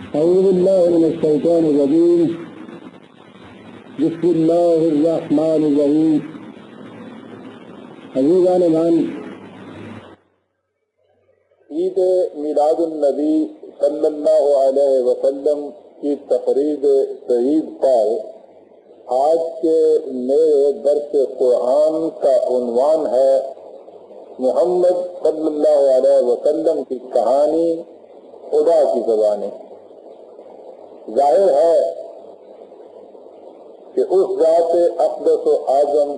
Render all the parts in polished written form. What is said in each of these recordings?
أعوذ بالله من الشيطان الرجيم. بسم الله الرحمن الرحیم. عزیزان ایمان، عید میلاد النبی صلی اللہ علیہ وسلم کی تقریب سعید پر آج کے میرے درس قرآن کا عنوان ہے محمد صلی اللہ علیہ وسلم کی کہانی خدا کی زبانی. ظاہر ہے کہ اس ذات اقدس و اعظم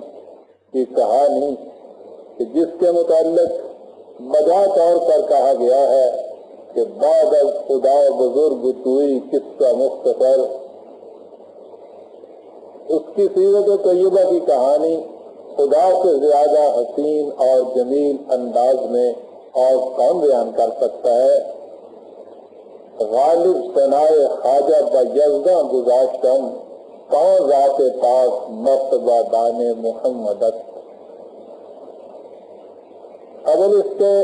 کی کہانی کہ جس کے متعلق مدعا طور پر کہا گیا ہے کہ بعد از خدا بزرگ توئی قصہ مختصر، اس کی سیرت طیبہ کی کہانی خدا سے زیادہ حسین اور جمیل انداز میں اور کون بیان کر سکتا ہے. غالب ثنائے خواجہ بجزداں گذاشتن کون ذات پاک مرتبہ دان محمدت. قبل اس کے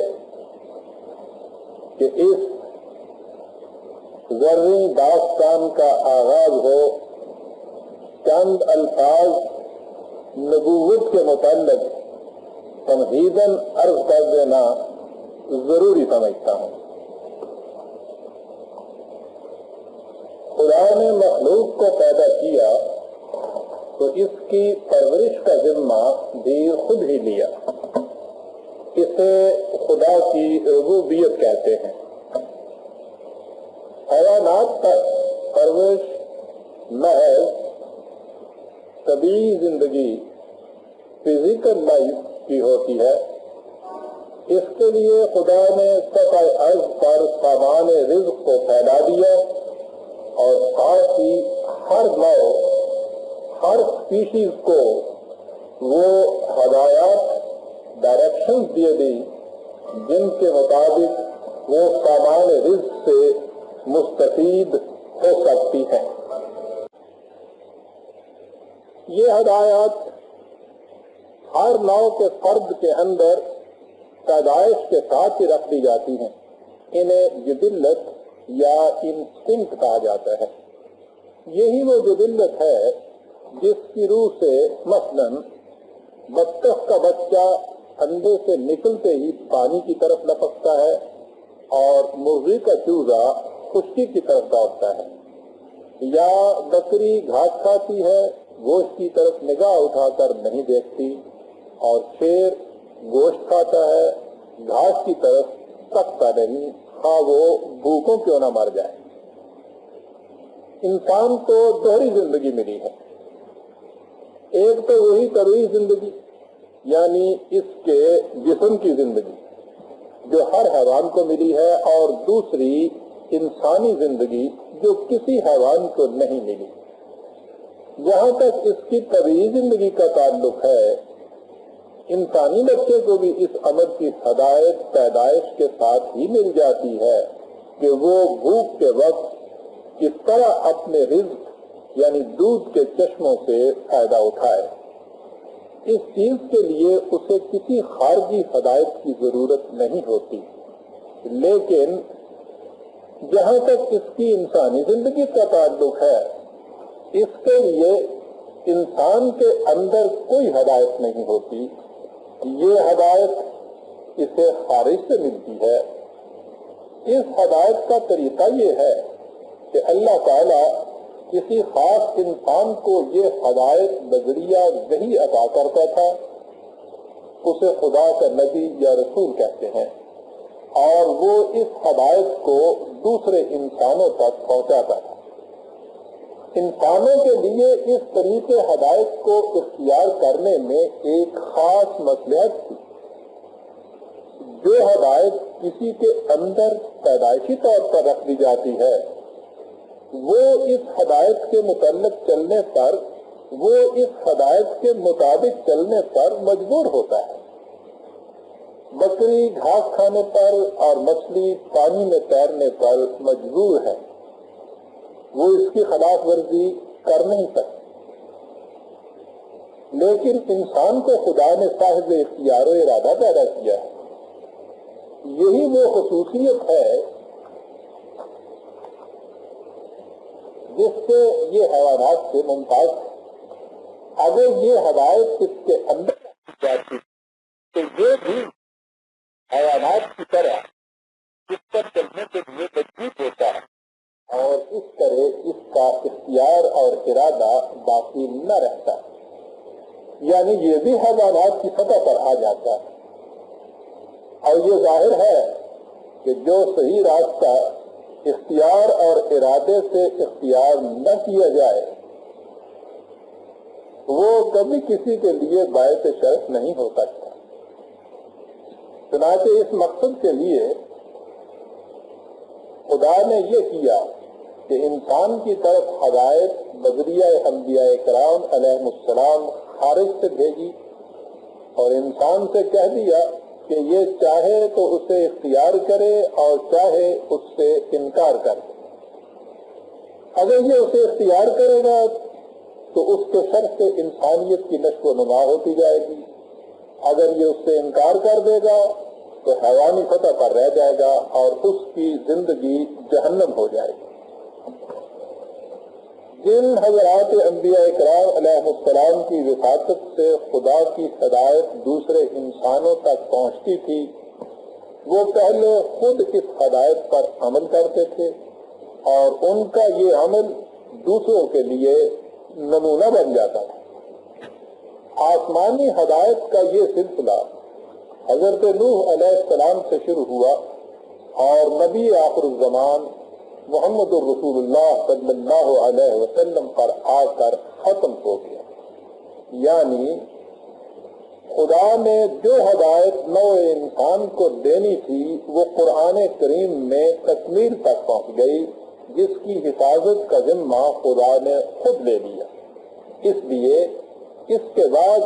کہ اس زرعی داستان کا آغاز ہو، چند الفاظ نبوت کے متعلق تمہیداً عرض کر دینا ضروری سمجھتا ہوں. خدا نے مخلوق کو پیدا کیا تو اس کی پرورش کا ذمہ بھی خود ہی لیا. اسے خدا کی ربوبیت کہتے ہیں. حیوانات تک پرورش محض طبیعی زندگی فزیکل لائف کی ہوتی ہے. اس کے لیے خدا نے سطح ارض پر سامان رزق کو پھیلا دیا اور ساتھ ہی ہر نوع ہر اسپیشیز کو وہ ہدایات ڈائریکشنز دیے دی جن کے مطابق وہ سامان رزق سے مستفید ہو سکتی ہے. یہ ہدایات ہر نوع کے فرد کے اندر پیدائش کے ساتھ ہی رکھ دی جاتی ہیں. انہیں جبلت یا انسٹنکٹ کہا جاتا ہے. یہی وہ جبلت ہے جس کی روح سے مثلاً بطخ کا بچہ انڈے سے نکلتے ہی پانی کی طرف لپکتا ہے اور مرغی کا چوزا خشکی کی طرف دوڑتا ہے، یا بکری گھاس کھاتی ہے گوشت کی طرف نگاہ اٹھا کر نہیں دیکھتی، اور شیر گوشت کھاتا ہے گھاس کی طرف تکتا نہیں، ہاں وہ بھوکوں کیوں نہ مر جائے. انسان کو دوہری زندگی ملی ہے. ایک تو وہی طبیعی زندگی یعنی اس کے جسم کی زندگی جو ہر حیوان کو ملی ہے، اور دوسری انسانی زندگی جو کسی حیوان کو نہیں ملی. جہاں تک اس کی طبیعی زندگی کا تعلق ہے، انسانی بچے کو بھی اس امر کی ہدایت پیدائش کے ساتھ ہی مل جاتی ہے کہ وہ بھوک کے وقت کس طرح اپنے رزق یعنی دودھ کے چشموں سے فائدہ اٹھائے. اس چیز کے لیے اسے کسی خارجی ہدایت کی ضرورت نہیں ہوتی. لیکن جہاں تک اس کی انسانی زندگی کا تعلق ہے، اس کے لیے انسان کے اندر کوئی ہدایت نہیں ہوتی. یہ ہدایت اسے خارج سے ملتی ہے. اس ہدایت کا طریقہ یہ ہے کہ اللہ تعالیٰ کسی خاص انسان کو یہ ہدایت بذریعہ وحی عطا کرتا تھا. اسے خدا کا نبی یا رسول کہتے ہیں، اور وہ اس ہدایت کو دوسرے انسانوں تک پہنچاتا تھا. انسانوں کے لیے اس طریقے ہدایت کو اختیار کرنے میں ایک خاص مصلحت تھی. جو ہدایت کسی کے اندر پیدائشی طور پر رکھ دی جاتی ہے، وہ اس ہدایت کے متعلق چلنے پر وہ اس ہدایت کے مطابق چلنے پر مجبور ہوتا ہے. بکری گھاس کھانے پر اور مچھلی پانی میں تیرنے پر مجبور ہے، وہ اس کی خلاف ورزی کر نہیں سکتی. لیکن انسان کو خدا نے صاحب اختیار و ارادہ پیدا کیا ہے. یہی وہ خصوصیت ہے جس سے یہ حیوانات سے ممتاز ہے۔ اگر یہ ہدایت اس کے اندر جاتی تو یہ بھی حیوانات کی طرح اس پر چلنے کے لیے مجبور ہوتا ہے اور اس طرح اس کا اختیار اور ارادہ باقی نہ رہتا، یعنی یہ بھی حیوانات کی سطح پر آ جاتا ہے۔ اور یہ ظاہر ہے کہ جو صحیح راستہ اختیار اور ارادے سے اختیار نہ کیا جائے وہ کبھی کسی کے لیے باعث شرف نہیں ہو سکتا۔ چنانچہ اس مقصد کے لیے خدا نے یہ کیا کہ انسان کی طرف ہدایت بذریعہ انبیاء کرام علیہ السلام خارج سے بھیجی اور انسان سے کہہ دیا کہ یہ چاہے تو اسے اختیار کرے اور چاہے اس سے انکار کرے۔ اگر یہ اسے اختیار کرے گا تو اس کے شر سے انسانیت کی نشو و نما ہوتی جائے گی، اگر یہ اس سے انکار کر دے گا تو حیوانی سطح پر رہ جائے گا اور اس کی زندگی جہنم ہو جائے گی۔ جن حضرات انبیاء کرام علیہ السلام کی وساطت سے خدا کی ہدایت دوسرے انسانوں تک پہنچتی تھی وہ پہلے خود اس ہدایت پر عمل کرتے تھے اور ان کا یہ عمل دوسروں کے لیے نمونہ بن جاتا تھا۔ آسمانی ہدایت کا یہ سلسلہ حضرت نوح علیہ السلام سے شروع ہوا اور نبی آخر الزمان محمد الرسول اللہ صلی اللہ علیہ وسلم پر آ کر ختم ہو گیا، یعنی خدا نے جو ہدایت نوع انسان کو دینی تھی وہ قرآن کریم میں تکمیل تک پہنچ گئی، جس کی حفاظت کا ذمہ خدا نے خود لے لیا۔ اس لیے اس کے بعد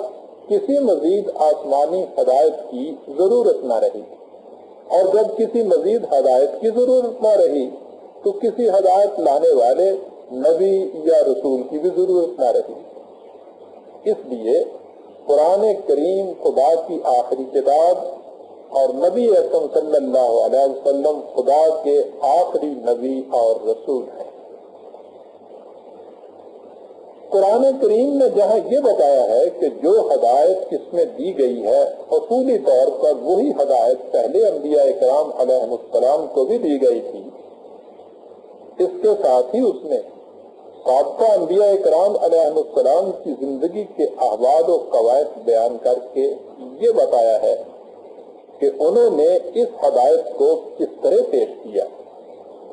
کسی مزید آسمانی ہدایت کی ضرورت نہ رہی، اور جب کسی مزید ہدایت کی ضرورت نہ رہی تو کسی ہدایت لانے والے نبی یا رسول کی بھی ضرورت نہ رہی۔ اس لیے قرآن کریم خدا کی آخری کتاب اور نبی اکرم صلی اللہ علیہ وسلم خدا کے آخری نبی اور رسول ہیں۔ قرآن کریم نے جہاں یہ بتایا ہے کہ جو ہدایت اس میں دی گئی ہے اصولی طور پر وہی ہدایت پہلے انبیاء کرام علیہ السلام کو بھی دی گئی تھی، اس کے ساتھ ہی اس نے سابقہ انبیاء کرام علیہ السلام کی زندگی کے احوال و قواعد بیان کر کے یہ بتایا ہے کہ انہوں نے اس ہدایت کو کس طرح پیش کیا،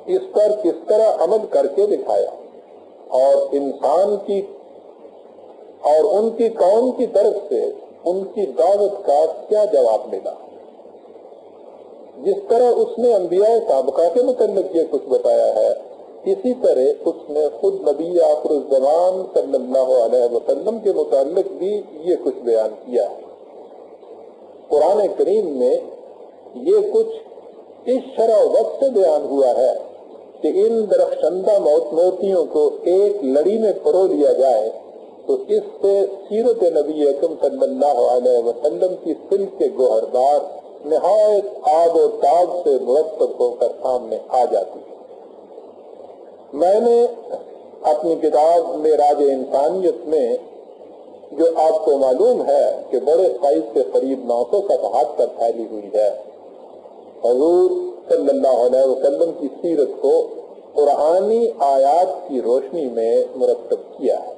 اس پر کس طرح عمل کر کے دکھایا اور انسان کی اور ان کی قوم کی طرف سے ان کی دعوت کا کیا جواب ملا۔ جس طرح اس نے انبیاء سابقہ کے متعلق یہ کچھ بتایا ہے، اسی طرح اس نے خود نبی آخر الزمان صلی اللہ علیہ وسلم کے متعلق بھی یہ کچھ بیان کیا ہے۔ قرآن کریم میں یہ کچھ اس شرح وقت سے بیان ہوا ہے کہ ان درخشندہ موتیوں کو ایک لڑی میں پرو لیا جائے تو اس سے سیرت نبی اکرم صلی اللہ علیہ وسلم کی سلک کے گوہردار نہایت آب و تاب سے مرتب ہو کر سامنے آ جاتی ہے۔ میں نے اپنی کتاب معراج انسانیت میں، جو آپ کو معلوم ہے کہ بڑے سائز سے قریب 900 صفحات پر پھیلی ہوئی ہے، حضور صلی اللہ علیہ وسلم کی سیرت کو قرآنی آیات کی روشنی میں مرتب کیا ہے۔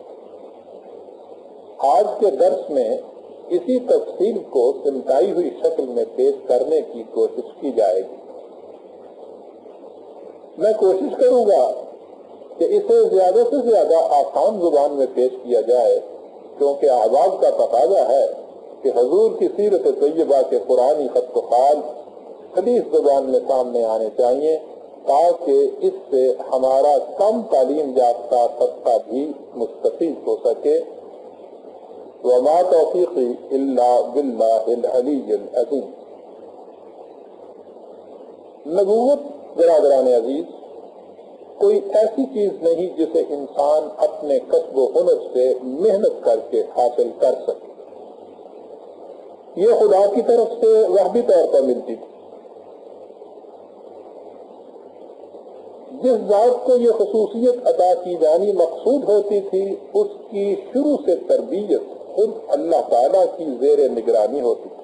آج کے درس میں اسی تفصیل کو سمٹائی ہوئی شکل میں پیش کرنے کی کوشش کی جائے گی۔ میں کوشش کروں گا کہ اسے زیادہ سے زیادہ آسان زبان میں پیش کیا جائے، کیونکہ احباب کا تقاضا ہے کہ حضور کی سیرت طیبہ کے قرآنی خط و خال خلیص زبان میں سامنے آنے چاہیے، تاکہ اس سے ہمارا کم تعلیم یافتہ طبقہ بھی مستفید ہو سکے۔ وما توفیقی الا باللہ العلی العظیم۔ نبوت برادران عزیز کوئی ایسی چیز نہیں جسے انسان اپنے کسب و ہنر سے محنت کر کے حاصل کر سکے، یہ خدا کی طرف سے وحی طور پر ملتی تھی۔ جس ذات کو یہ خصوصیت عطا کی جانی مقصود ہوتی تھی اس کی شروع سے تربیت خود اللہ تعالیٰ کی زیر نگرانی ہوتی تھی.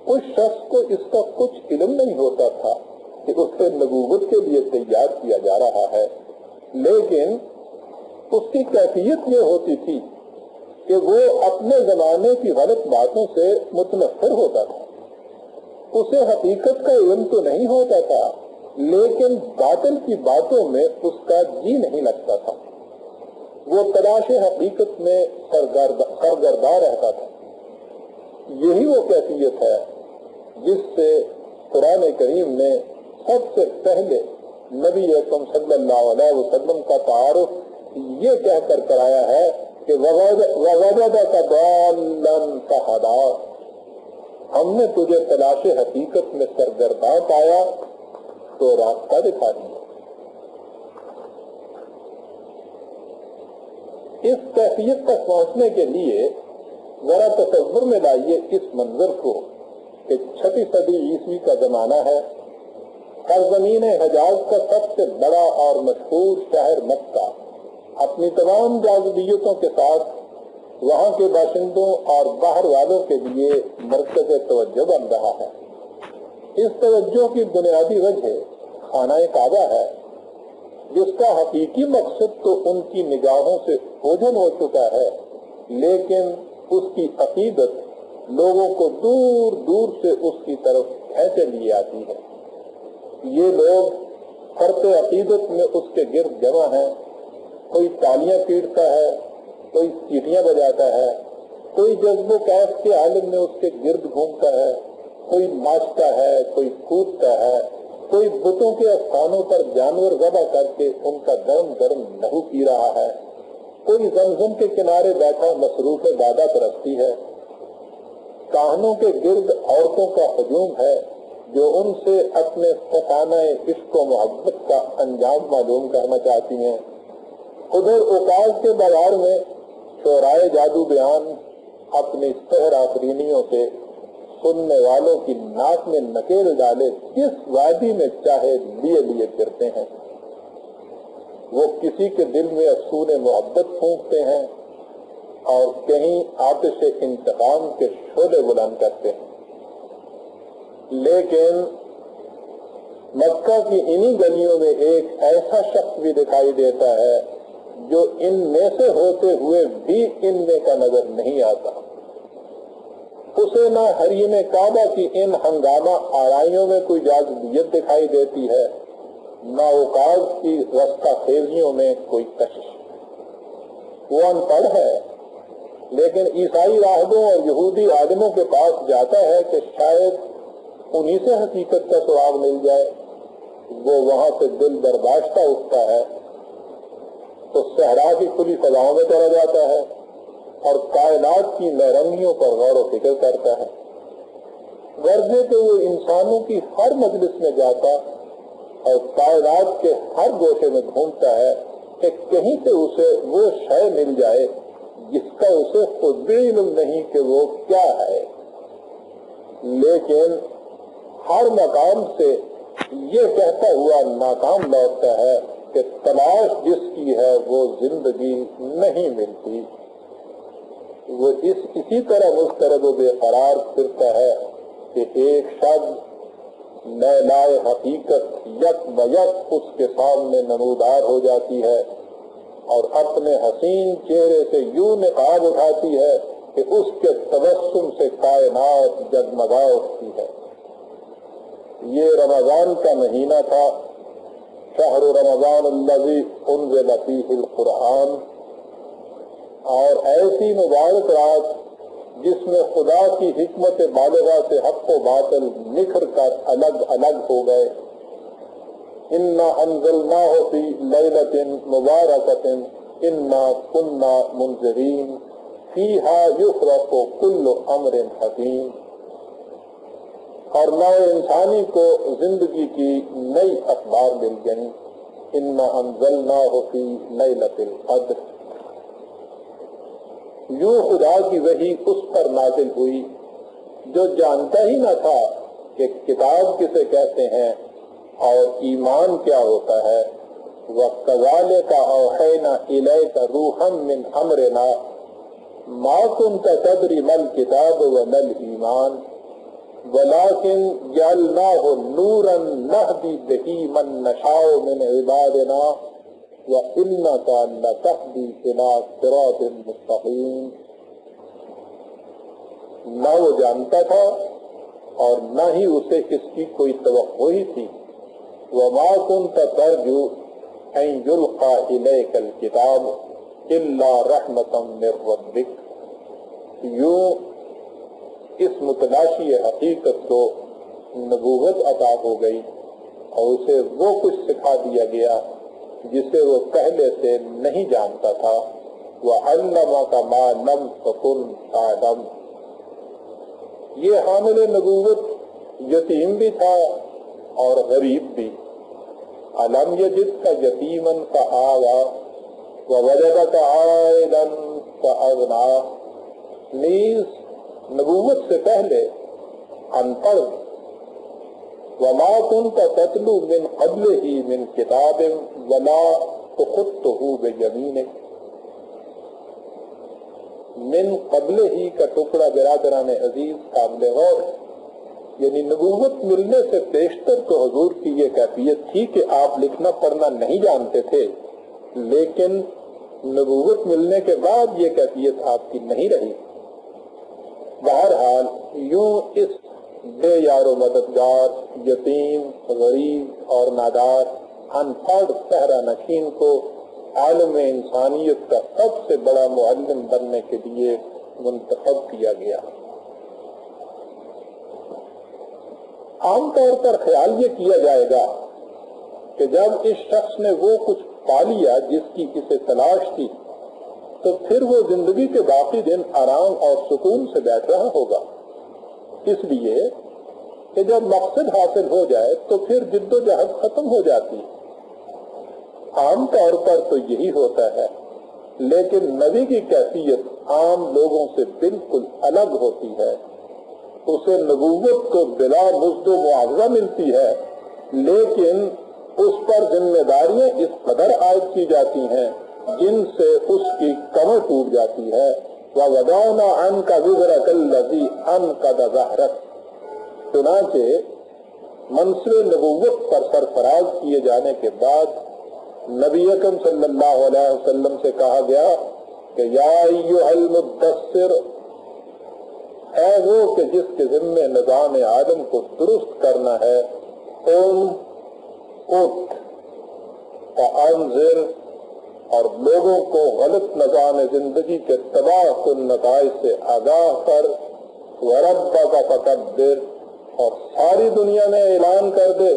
اس شخص کو اس کا کچھ علم نہیں ہوتا تھا کہ اسے نبوت کے لیے تیار کیا جا رہا ہے، لیکن اس کی کیفیت یہ ہوتی تھی کہ وہ اپنے زمانے کی غلط باتوں سے متنفر ہوتا تھا. اسے حقیقت کا علم تو نہیں ہوتا تھا، لیکن باطل کی باتوں میں اس کا جی نہیں لگتا تھا. وہ تلاش حقیقت میں سرگرداں رہتا تھا. یہی وہ کیفیت ہے جس سے قرآن کریم نے سب سے پہلے نبی اکرم صلی اللہ علیہ وسلم کا تعارف یہ کہہ کر کرایا ہے کہ وَوَجَدَكَ ضَالًّا فَهَدَىٰ، ہم نے تجھے تلاش حقیقت میں سرگرداں پایا تو راستہ دکھا دیا. اس کیفیت تک پہنچنے کے لیے ذرا تصور میں لائیے اس منظر کو کہ 6 صدی عیسوی کا زمانہ ہے. سرزمین حجاز کا سب سے بڑا اور مشہور شہر مکہ اپنی تمام جاذبیتوں کے ساتھ وہاں کے باشندوں اور باہر والوں کے لیے مرکز توجہ بن رہا ہے. اس توجہ کی بنیادی وجہ خانہ کعبہ ہے، جس کا حقیقی مقصد تو ان کی نگاہوں سے اوجھل ہو چکا ہے، لیکن اس کی عقیدت لوگوں کو دور دور سے اس کی طرف کھینچے لیے آتی ہے. یہ لوگ فرط عقیدت میں اس کے گرد جمع ہیں. کوئی تالیاں پیٹتا ہے، کوئی سیٹیاں بجاتا ہے، کوئی جذب و کیف کے عالم میں اس کے گرد گھومتا ہے، کوئی ناچتا ہے، کوئی کودتا ہے، کوئی بتوں کے استھانوں پر جانور ذبح کر کے ان کا گرم گرم لہو پی رہا ہے، کوئی زمزم کے کنارے بیٹھا مصروف دادا پرستی ہے. کاہنوں کے گرد عورتوں کا ہجوم ہے جو ان سے اپنے فسانہ عشق و محبت کا انجام معلوم کرنا چاہتی ہیں. ادھر اوقاز کے بازار میں شعرائے جادو بیان اپنی سحر آفرینیوں سے سننے والوں کی ناک میں نکیل ڈالے جس وادی میں چاہے لیے لیے پھرتے ہیں. وہ کسی کے دل میں افسون محبت پھونکتے ہیں اور کہیں آتش انتقام کے شعلے بلند کرتے ہیں. لیکن مکہ کی انہی گلیوں میں ایک ایسا شخص بھی دکھائی دیتا ہے جو ان میں سے ہوتے ہوئے بھی ان میں کا نظر نہیں آتا. اسے نہ حریم کعبہ کی ان ہنگامہ آرائیوں میں کوئی جاذبیت دکھائی دیتی ہے، نہ اوقاز کی رستہ خیزیوں میں کوئی کشش. وہ ان پڑھ ہے، لیکن عیسائی راہبوں اور یہودی عالموں کے پاس جاتا ہے کہ شاید انہی سے حقیقت کا سراغ مل جائے. وہ وہاں سے دل برداشتہ اٹھتا ہے تو صحرا کی کھلی فضاؤں میں چلا جاتا ہے اور کائنات کی نورنگیوں پر غور و فکر کرتا ہے. غرضے کہ وہ انسانوں کی ہر مجلس میں جاتا اور کائنات کے ہر گوشے میں گھومتا ہے کہ کہیں سے اسے وہ شے مل جائے جس کا اسے خود بھی علم نہیں کہ وہ کیا ہے. لیکن ہر مقام سے یہ کہتا ہوا ناکام لوٹتا ہے کہ تلاش جس کی ہے وہ زندگی نہیں ملتی. وہ اسی طرح مضطرب و بے قرار پھرتا ہے کہ ایک شخص لیلائے حقیقت یک بیک اس کے سامنے نمودار ہو جاتی ہے اور اپنے حسین چہرے سے یوں نقاب اٹھاتی ہے کہ اس کے تبسم سے کائنات جگمگا اٹھتی ہے. یہ رمضان کا مہینہ تھا، شہر رمضان الذی انزل فیہ القرآن، اور ایسی مبارک رات جس میں خدا کی حکمت بالغہ سے حق و باطل نکھر کر الگ الگ ہو گئے. انا انزلناہ فی لیلۃ مبارکۃ انا کنا منذرین فیہا یفرق کل امر حکیم. اور نوع انسانی کو زندگی کی نئی اخبار مل گئی. انا انزلناہ فی لیلۃ القدر. یوں خدا کی وحی اس پر نازل ہوئی جو جانتا ہی نہ تھا کہ کتاب کسے کہتے ہیں اور ایمان کیا ہوتا ہے؟ وَكَذَلِكَ أَوْحَيْنَا إِلَيْكَ رُوحًا مِّنْ أَمْرِنَا مَا كُنْتَ تَدْرِي مَا الْكِتَابُ وَلَا الْإِيمَانُ وَلَكِنْ جَعَلْنَاهُ نُورًا نَهْدِي بِهِ مَن نَّشَاءُ مِنْ عِبَادِنَا وَإِنَّكَ لَتَهْدِي إِلَىٰ صِرَاطٍ مُّسْتَقِيمٍ۔ نہ وہ جانتا تھا اور نہ ہی اسے اس کی کوئی توقع ہی تھی۔ وَمَا كُنْتَ تَرْجُو أَن يُلْقَىٰ إِلَيْكَ الْكِتَابُ إِلَّا رَحْمَةً مِّن رَّبِّكَ۔ یوں اس متلاشی حقیقت کو نبوت عطا ہو گئی اور اسے وہ کچھ سکھا دیا گیا جسے وہ پہلے سے نہیں جانتا تھا۔ وَعَلَّمَكَ مَا لَمْ تَكُن تَعْلَمُ۔ یہ حامل نبوت یتیم بھی تھا اور غریب بھی۔ أَلَمْ يَجِدْكَ يَتِيمًا فَآوَىٰ وَوَجَدَكَ عَائِلًا فَأَغْنَىٰ۔ نیز نبوت سے پہلے ان پڑھ۔ وَمَا كُنْتَ تَتْلُو مِنْ قَبْلِهِ مِنْ كِتَابٍ وَلَا تَخُطُّهُ بِيَمِينِكَ۔ من قبل ہی کا ٹکڑا برادران عزیز قابل غور ہے، یعنی نبوت ملنے سے پیشتر تو حضور کی یہ کیفیت تھی کہ آپ لکھنا پڑھنا نہیں جانتے تھے، لیکن نبوت ملنے کے بعد یہ کیفیت آپ کی نہیں رہی۔ بہرحال یوں اس بے یار و مددگار، یتیم، غریب اور نادار، ان پڑھ صحرا نشین کو عالم انسانیت کا سب سے بڑا معلم بننے کے لیے منتخب کیا گیا۔ عام طور پر خیال یہ کیا جائے گا کہ جب اس شخص نے وہ کچھ پا لیا جس کی اسے تلاش تھی تو پھر وہ زندگی کے باقی دن آرام اور سکون سے بیٹھ رہا ہوگا، اس لیے کہ جب مقصد حاصل ہو جائے تو پھر جد و جہد ختم ہو جاتی ہے۔ عام طور پر تو یہی ہوتا ہے، لیکن نبی کی کیفیت عام لوگوں سے بالکل الگ ہوتی ہے۔ اسے نبوت کو بلا مزد و معاوضہ ملتی ہے، لیکن اس پر ذمہ داریاں اس قدر عائد کی جاتی ہیں جن سے اس کی کمر ٹوٹ جاتی ہے۔ وَوَضَعْنَا عَنْكَ وِزْرَكَ الَّذِي أَنقَضَ ظَهْرَكَ۔ چنانچہ منصب نبوت پر سرفراز کیے جانے کے بعد نبی اکرم صلی اللہ علیہ وسلم سے کہا گیا کہ یا ایھا المدثر، اے وہ کہ جس کے ذمہ نظام عالم کو درست کرنا ہے، قم اٹھ فانذر، اور لوگوں کو غلط نظام زندگی کے تباہ کن نتائج سے آگاہ کر، وربک فکبر، اور ساری دنیا میں اعلان کر دے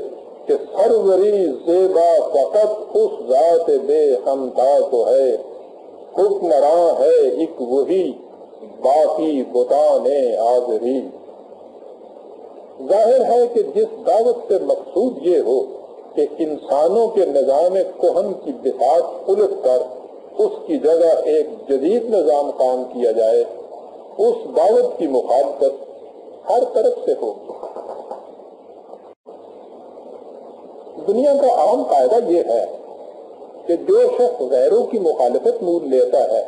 کہ سروری زیبا فقط اس ذات بے ہمتا کو ہے، حکمراں ہے ایک وہی، باقی بتان آزری۔ ظاہر ہے کہ جس دعوت سے مقصود یہ ہو کہ انسانوں کے نظام کہن کی بساط الٹ کر اس کی جگہ ایک جدید نظام قائم کیا جائے، اس دعوت کی مخالفت ہر طرف سے ہو۔ دنیا کا عام قاعدہ یہ ہے کہ جو شخص غیروں کی مخالفت مول لیتا ہے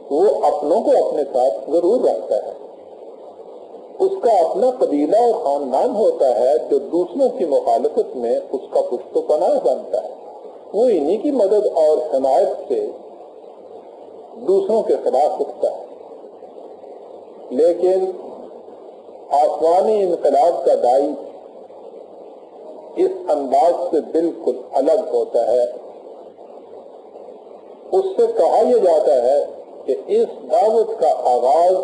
وہ اپنوں کو اپنے ساتھ ضرور رکھتا ہے۔ اس کا اپنا قبیلہ اور خاندان ہوتا ہے جو دوسروں کی مخالفت میں اس کا پشت و پناہ بنتا ہے، وہ انہی کی مدد اور حمایت سے دوسروں کے خلاف اٹھتا ہے۔ لیکن آسمانی انقلاب کا دائی اس انداز سے بالکل الگ ہوتا ہے۔ اس سے کہا یہ جاتا ہے کہ اس دعوت کا آغاز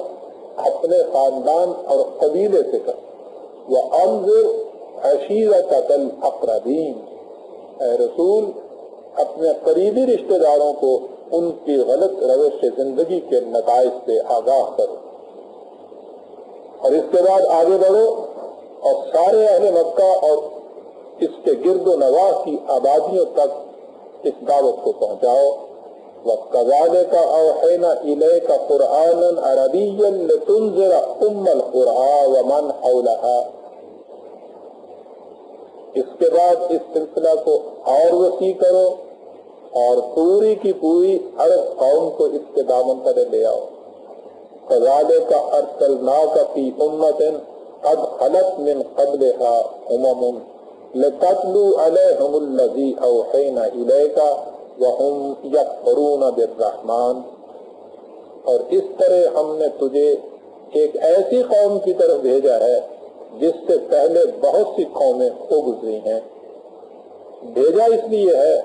اپنے خاندان اور قبیلے سے کر، وَأَنذِرْ عَشِيرَتَكَ الْأَقْرَبِينَ، اے رسول اپنے قریبی رشتہ داروں کو ان کی غلط روش زندگی کے نتائج سے آگاہ کرو، اور اس کے بعد آگے بڑھو اور سارے اہل مکہ اور اس کے گرد و نواح کی آبادیوں تک اس دعوت کو پہنچاؤ۔ وَكَذَلِكَ أَوْحَيْنَا إِلَيْكَ قُرْآنًا عَرَبِيًّا لِتُنذِرَ أُمَّ الْقُرَىٰ وَمَنْ حَوْلَهَا۔ اس کے بعد اس سلسلہ کو اور وسیع کرو اور پوری کی پوری عرب قوم کو اس کے دامن تلے لے آؤ. كذلك أرسلناك في أمة قد خلت من قبلها لتتلو عليهم الذي أوحينا إليك وهم يكفرون بالرحمن. اور اس طرح ہم نے تجھے ایک ایسی قوم کی طرف بھیجا ہے جس سے پہلے بہت سی قومیں ہو گزری ہیں. بھیجا اس لیے ہے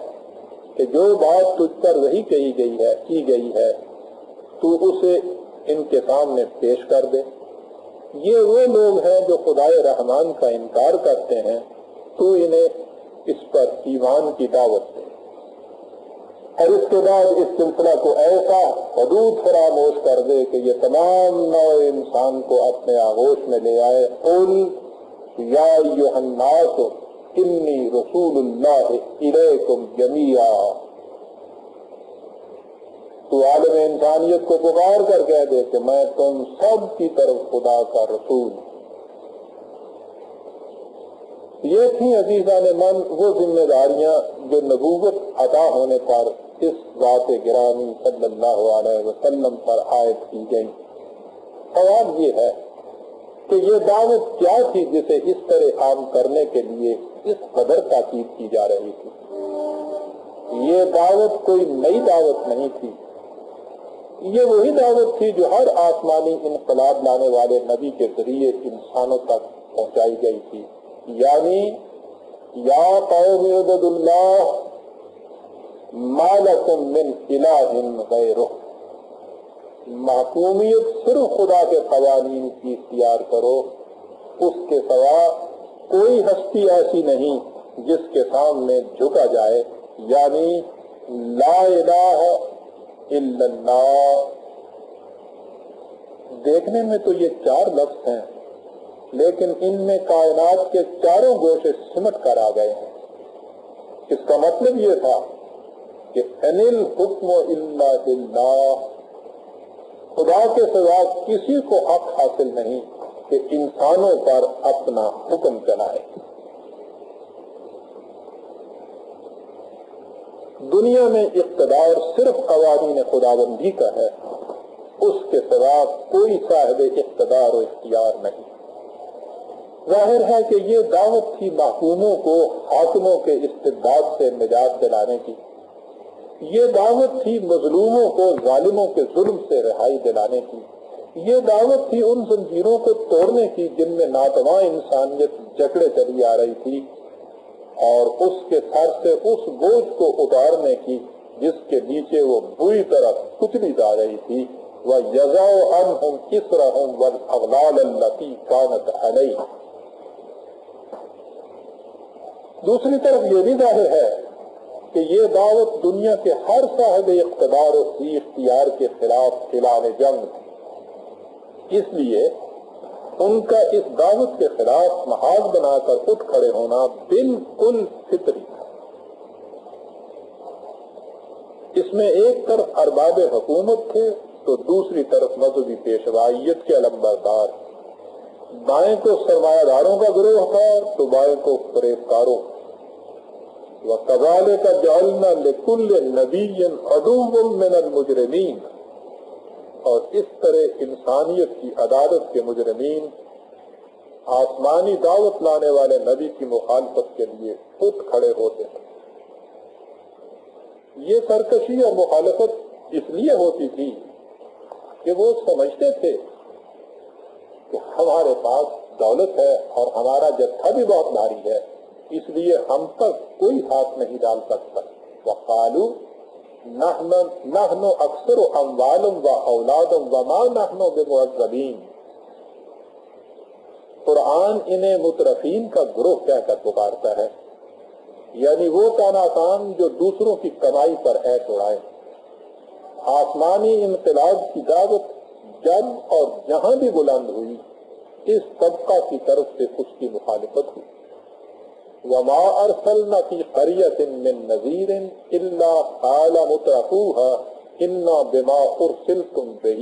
کہ جو بات تجھ پر وحی کی گئی ہے تو اسے ان کے سامنے پیش کر دے. یہ وہ لوگ ہیں جو خدائے رحمان کا انکار کرتے ہیں، تو انہیں اس پر ایمان کی دعوت دے. اور اس کے بعد اس سلسلہ کو ایسا حدود فراموش کر دے کہ یہ تمام نوع انسان کو اپنے آغوش میں لے آئے. قل یا ایھا الناس انی رسول اللہ الیکم جمیعا. تو عالم انسانیت کو پکار کر کہہ دے کہ میں تم سب کی طرف خدا کا رسول. یہ تھی عزیزان من وہ ذمہ داریاں جو نبوت عطا ہونے پر اس ذات گرامی صلی اللہ علیہ وسلم پر عائد کی گئی. سوال یہ ہے کہ یہ دعوت کیا تھی جسے اس طرح عام کرنے کے لیے اس قدر تاکید کی جا رہی تھی؟ یہ دعوت کوئی نئی دعوت نہیں تھی، یہ وہی دعوت تھی جو ہر آسمانی انقلاب لانے والے نبی کے ذریعے انسانوں تک پہنچائی گئی تھی. یعنی یا قوم اعبدوا اللہ ما لکم من الہ غیرہ، محکومیت صرف خدا کے قوانین کی اختیار کرو، اس کے سوا کوئی ہستی ایسی نہیں جس کے سامنے جھکا جائے. یعنی لا الہ الا اللہ. دیکھنے میں تو یہ 4 لفظ ہیں، لیکن ان میں کائنات کے چاروں گوشے سمٹ کر آ گئے ہیں. اس کا مطلب یہ تھا کہ ان الحکم الا للہ، خدا کے سوا کسی کو حق حاصل نہیں کہ انسانوں پر اپنا حکم چلائے. دنیا میں اقتدار صرف قوانین خداوندی کا ہے، اس کے سوا کوئی صاحب اقتدار و اختیار نہیں. ظاہر ہے کہ یہ دعوت تھی محکوموں کو حاکموں کے استبداد سے نجات دلانے کی. یہ دعوت تھی مظلوموں کو ظالموں کے ظلم سے رہائی دلانے کی. یہ دعوت تھی ان زنجیروں کو توڑنے کی جن میں ناتواں انسانیت جکڑے چلی آ رہی تھی، اور اس کے سر سے اس بوجھ کو اتارنے کی جس کے نیچے وہ بری طرح کچلی جا رہی تھی. وَيَضَعُ عَنْهُمْ إِصْرَهُمْ وَالْأَغْلَالَ الَّتِي كَانَتْ عَلَيْهِمْ. دوسری طرف یہ بھی ظاہر ہے کہ یہ دعوت دنیا کے ہر صاحب اقتدار و اختیار کے خلاف اعلان جنگ تھی. اس لیے ان کا اس دعوت کے خلاف محاذ بنا کر اٹھ کھڑے ہونا بالکل فطری تھا. اس میں ایک طرف ارباب حکومت تھے تو دوسری طرف مذہبی پیشوائیت کے علمبردار. بائیں کو سرمایہ داروں کا گروہ تھا تو بائیں کو فریبکاروں. وَكَذَلِكَ جَعَلْنَا لِكُلِّ نَبِيٍّ عَدُوًّا مِّنَ الْمُجْرِمِينَ. اور اس طرح انسانیت کی عدالت کے مجرمین آسمانی دعوت لانے والے نبی کی مخالفت کے لیے اٹھ کھڑے ہوتے ہیں. یہ سرکشی اور مخالفت اس لیے ہوتی تھی کہ وہ سمجھتے تھے کہ ہمارے پاس دولت ہے اور ہمارا جتھا بھی بہت بھاری ہے، اس لیے ہم پر کوئی ہاتھ نہیں ڈال سکتا. وقالوا نحن اکثر اموال و اولاد وما نحن بمعذبین. قرآن انہیں مترفین کا گروہ کہہ کر پکارتا ہے، یعنی وہ تاناسان جو دوسروں کی کمائی پر عیش اڑائے. آسمانی انقلاب کی دعوت جب اور جہاں بھی بلند ہوئی، اس طبقہ کی طرف سے اس کی مخالفت ہوئی. وَمَا أَرْسَلْنَا فِي قَرْيَةٍ مِّن نَّذِيرٍ إِلَّا قَالَ مُتْرَفُوهَا إِنَّا بِمَا أُرْسِلْتُمْ بِهِ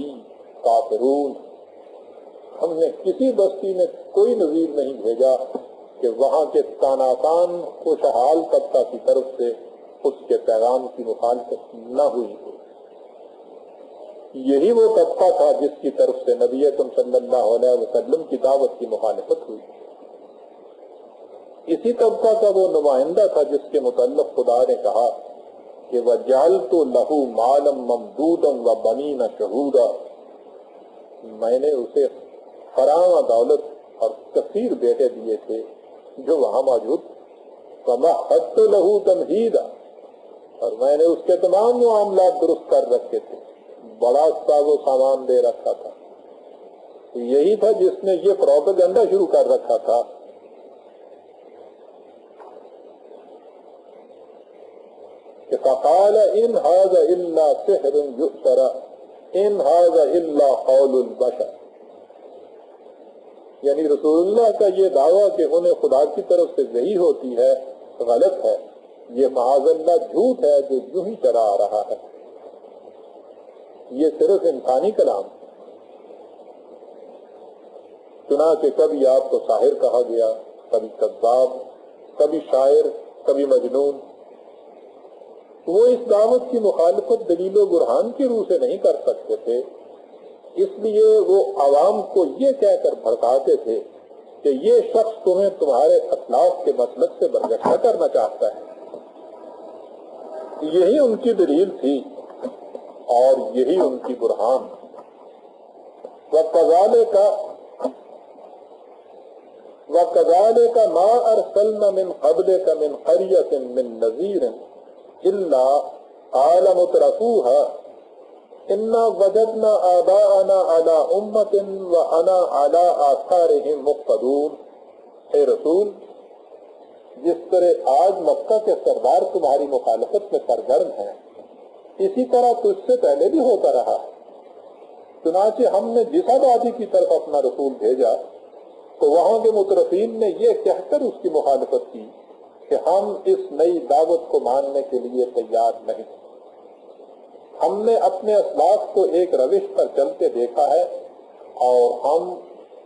كَافِرُونَ. ہم نے کسی بستی میں کوئی نذیر نہیں بھیجا کہ وہاں کے تاناسان خوشحال طبقہ کی طرف سے اس کے پیغام کی مخالفت نہ ہوئی ہو۔ یہی وہ طبقہ تھا جس کی طرف سے نبی اکرم صلی اللہ علیہ وسلم کی دعوت کی مخالفت ہوئی۔ اسی طبقہ کا وہ نمائندہ تھا جس کے متعلق خدا نے کہا کہ وَجَعَلْتُ لَهُ مَالًا مَمْدُودًا وَبَنِينَ شَهُودًا، میں نے اسے فراوان دولت اور کثیر بیٹے دیے تھے جو وہاں موجود، وَمَهَّدتُّ لَهُ تَمْهِيدًا، اور میں نے اس کے تمام معاملات درست کر رکھے تھے، بڑا ساز و سامان دے رکھا تھا۔ یہی تھا جس نے یہ پروپیگنڈا شروع کر رکھا تھا کہ فقال ان هذا الا سحر يؤثر ان هذا الا قول البشر، یعنی رسول اللہ کا یہ دعویٰ کہ انہیں خدا کی طرف سے وحی ہوتی ہے غلط ہے، یہ معاذ اللہ جھوٹ ہے جو یوں ہی چلا آ رہا ہے، یہ صرف انسانی کلام۔ چنانچہ کبھی آپ کو ساحر کہا گیا، کبھی کذاب، کبھی شاعر، کبھی مجنون۔ وہ اس دعوت کی مخالفت دلیل و برہان کی روح سے نہیں کر سکتے تھے، اس لیے وہ عوام کو یہ کہہ کر بھڑکاتے تھے کہ یہ شخص تمہیں تمہارے اسلاف کے مسلک سے برگشتہ کرنا چاہتا ہے۔ یہی ان کی دلیل تھی اور یہی ان کی برہان۔ وَكَذَلِكَ مَا أَرْسَلْنَا مِنْ قَبْلِكَ مِنْ قَرْيَةٍ مِنْ نَذِيرٍ إِلَّا قَالَ مُتْرَفُوهَا إِنَّا وَجَدْنَا آبَاءَنَا عَلَىٰ أُمَّةٍ وَأَنَا عَلَىٰ آثَارِهِمْ مُقْتَدُونَ۔ اے رسول، جس طرح آج مکہ کے سردار تمہاری مخالفت میں سرگرم ہیں، اسی طرح تجھ سے پہلے بھی ہوتا رہا ہے۔ چنانچہ ہم نے جس آبادی کی طرف اپنا رسول بھیجا تو وہاں کے مترفین نے یہ کہہ کر اس کی مخالفت کی کہ ہم اس نئی دعوت کو ماننے کے لیے تیار نہیں۔ ہم نے اپنے اسلاف کو ایک روش پر چلتے دیکھا ہے اور ہم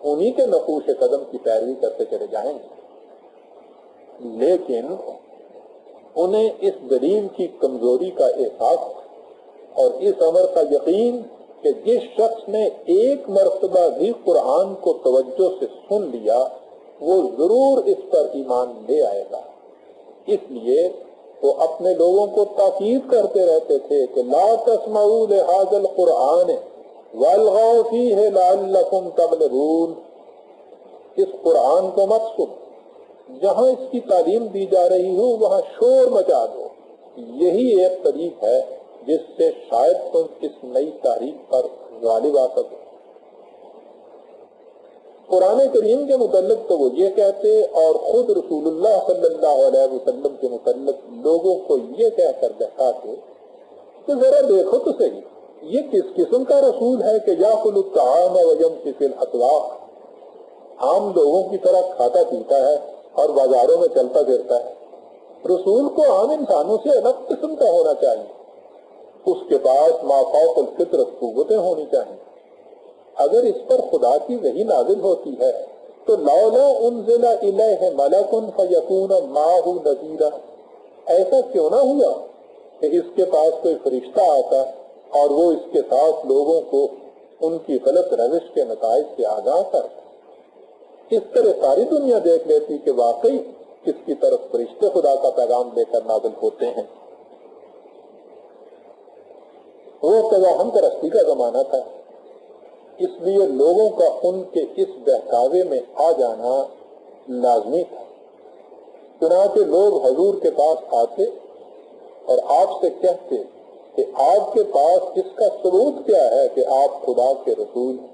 انہی کے نقوش قدم کی پیروی کرتے چلے جائیں گے، لیکن انہیں اس دلیل کی کمزوری کا احساس اور اس امر کا یقین کہ جس شخص نے ایک مرتبہ بھی قرآن کو توجہ سے سن لیا وہ ضرور اس پر ایمان لے آئے گا، اس لیے وہ اپنے لوگوں کو تاکید کرتے رہتے تھے کہ لا تسمعوا لهذا القرآن والغوا فیہ لعلکم تغلبون، اس قرآن کو مت سن، جہاں اس کی تعلیم دی جا رہی ہو وہاں شور مچا دو، یہی ایک طریق ہے جس سے شاید تم اس نئی تحریک پر غالب آ سکو۔ قرآن کریم کے متعلق تو وہ یہ کہتے اور خود رسول اللہ صلی اللہ علیہ وسلم کے متعلق لوگوں کو یہ کہہ کر دکھاتے کہ ذرا دیکھو تو صحیح یہ کس قسم کا رسول ہے کہ یاکل الطعام ویمشی فی الاسواق، عام لوگوں کی طرح کھاتا پیتا ہے اور بازاروں میں چلتا پھرتا ہے۔ رسول کو عام انسانوں سے الگ قسم کا ہونا چاہیے، اس کے پاس ما فوق الفطرت قوتیں ہونی چاہیے۔ اگر اس پر خدا کی وحی نازل ہوتی ہے تو لولا انزل الیہ ملک فیکون معہ نذیرا، ایسا کیوں نہ ہوا کہ اس کے پاس کوئی فرشتہ آتا اور وہ اس کے ساتھ لوگوں کو ان کی غلط روش کے نتائج سے آگاہ کرتا۔ اس طرح ساری دنیا دیکھ لیتی کہ واقعی کس کی طرف فرشتے خدا کا پیغام لے کر نازل ہوتے ہیں۔ وہ توہم پرستی کا زمانہ تھا، اس لیے لوگوں کا ان کے اس بہکاوے میں آ جانا لازمی تھا۔ چنانچہ لوگ حضور کے پاس آتے اور آپ سے کہتے کہ آپ کے پاس اس کا ثبوت کیا ہے کہ آپ خدا کے رسول ہیں۔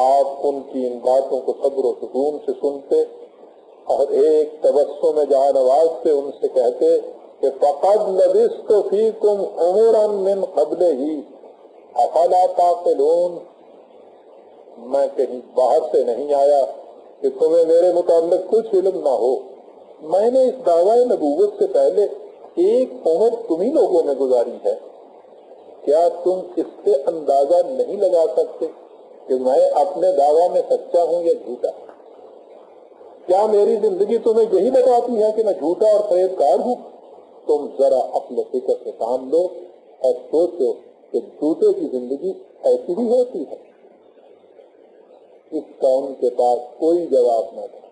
آپ ان کی ان باتوں کو صبر و سکون سے سنتے اور ایک تبسم جانواز سے ان سے کہتے کہ فقد لبثت فیکم عمرا من قبلہ افلا تعقلون، میں کہیں باہر سے نہیں آیا کہ تمہیں میرے متعلق کچھ علم نہ ہو، میں نے اس دعوی نبوت سے پہلے ایک عمر تمہیں لوگوں میں گزاری ہے، کیا تم اس سے اندازہ نہیں لگا سکتے کہ میں اپنے دعویٰ میں سچا ہوں یا جھوٹا؟ کیا میری زندگی تمہیں یہی بتاتی ہے کہ میں جھوٹا اور فریب کار ہوں؟ تم ذرا عقل و فکر سے کام لو اور سوچو کہ جھوٹے کی زندگی ایسی ہی ہوتی ہے۔ اس کا ان کے پاس کوئی جواب نہ تھا۔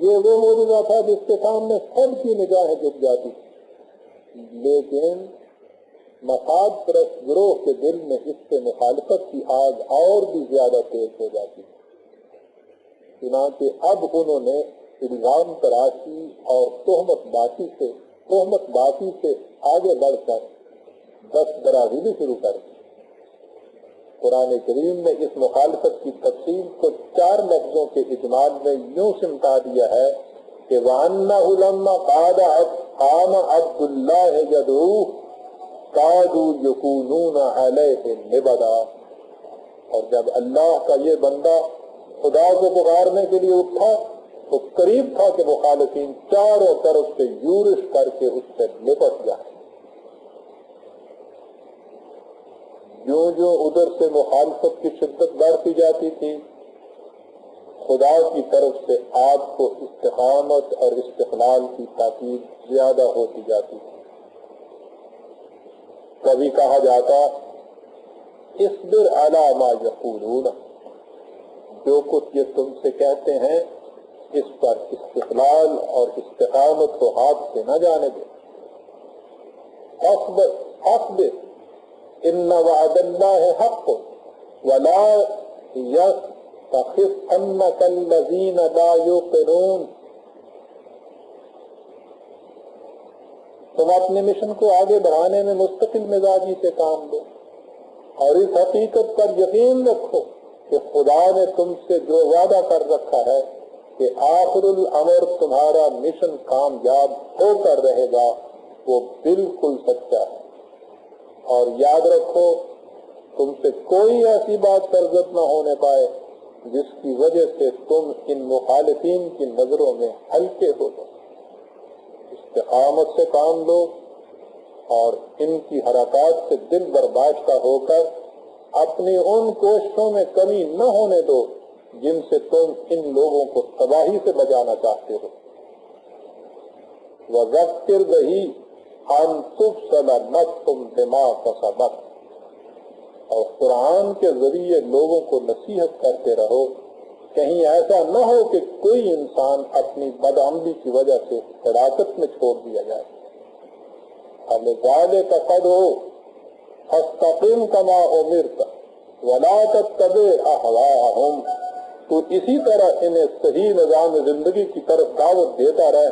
یہ وہ معجزہ تھا جس کے سامنے سب کی نگاہیں جھک جاتی تھی، لیکن مفاد پرست گروہ کے دل میں اس سے مخالفت کی آگ اور بھی زیادہ تیز ہو جاتی تھی۔ چنانچہ اب انہوں نے الزام تراشی اور تہمت بازی سے آگے بڑھ کر دست درازی بھی شروع کر دی۔ قرآن کریم نے اس مخالفت کی تفصیل کو 4 لفظوں کے اجمال میں یوں سمٹا دیا ہے کہ وَأَنَّهُ لَمَّا قَامَ عَبْدُ اللَّهِ يَدْعُوهُ كَادُوا يَكُونُونَ عَلَيْهِ لِبَدًا، اور جب اللہ کا یہ بندہ خدا کو پکارنے کے لیے اٹھا تو قریب تھا کہ مخالفین چاروں طرف سے یورش کر کے اس سے لپٹ جائے۔ جو ادھر سے مخالفت کی شدت بڑھتی جاتی تھی، خدا کی طرف سے آپ کو استقامت اور استقلال کی تاکید زیادہ ہوتی جاتی تھی۔ کبھی کہا جاتا اصبر علی ما یقولون، جو کچھ یہ تم سے کہتے ہیں اس پر استقلال اور استقامت کو ہاتھ سے نہ جانے دے۔ اصبر ان وعد اللہ حق ولا یستخفنک الذین لا یوقنون، تم اپنے مشن کو آگے بڑھانے میں مستقل مزاجی سے کام لو اور اس حقیقت پر یقین رکھو کہ خدا نے تم سے جو وعدہ کر رکھا ہے کہ آخر الامر تمہارا مشن کامیاب ہو کر رہے گا، وہ بالکل سچا ہے۔ اور یاد رکھو تم سے کوئی ایسی بات سرزد نہ ہونے پائے جس کی وجہ سے تم ان مخالفین کی نظروں میں ہلکے ہو جاؤ۔ استقامت سے کام لو اور ان کی حرکات سے دل برباشتہ ہو کر اپنی ان کوششوں میں کمی نہ ہونے دو جن سے تم ان لوگوں کو تباہی سے بچانا چاہتے ہو۔ وَذَكِّرْ بِهِ أَن تُبْصَلَ نَفْسٌ بِمَا كَسَبَتْ، اور قرآن کے ذریعے لوگوں کو نصیحت کرتے رہو، کہیں ایسا نہ ہو کہ کوئی انسان اپنی بدعملی کی وجہ سے حراست میں چھوڑ دیا جائے۔ فَلِذَلِكَ فَادْعُ فَاسْتَقِمْ كَمَا أُمِرْتَ وَلَا تَتَّبِعْ أَهْوَاءَهُمْ، تو اسی طرح انہیں صحیح نظام زندگی کی طرف دعوت دیتا رہ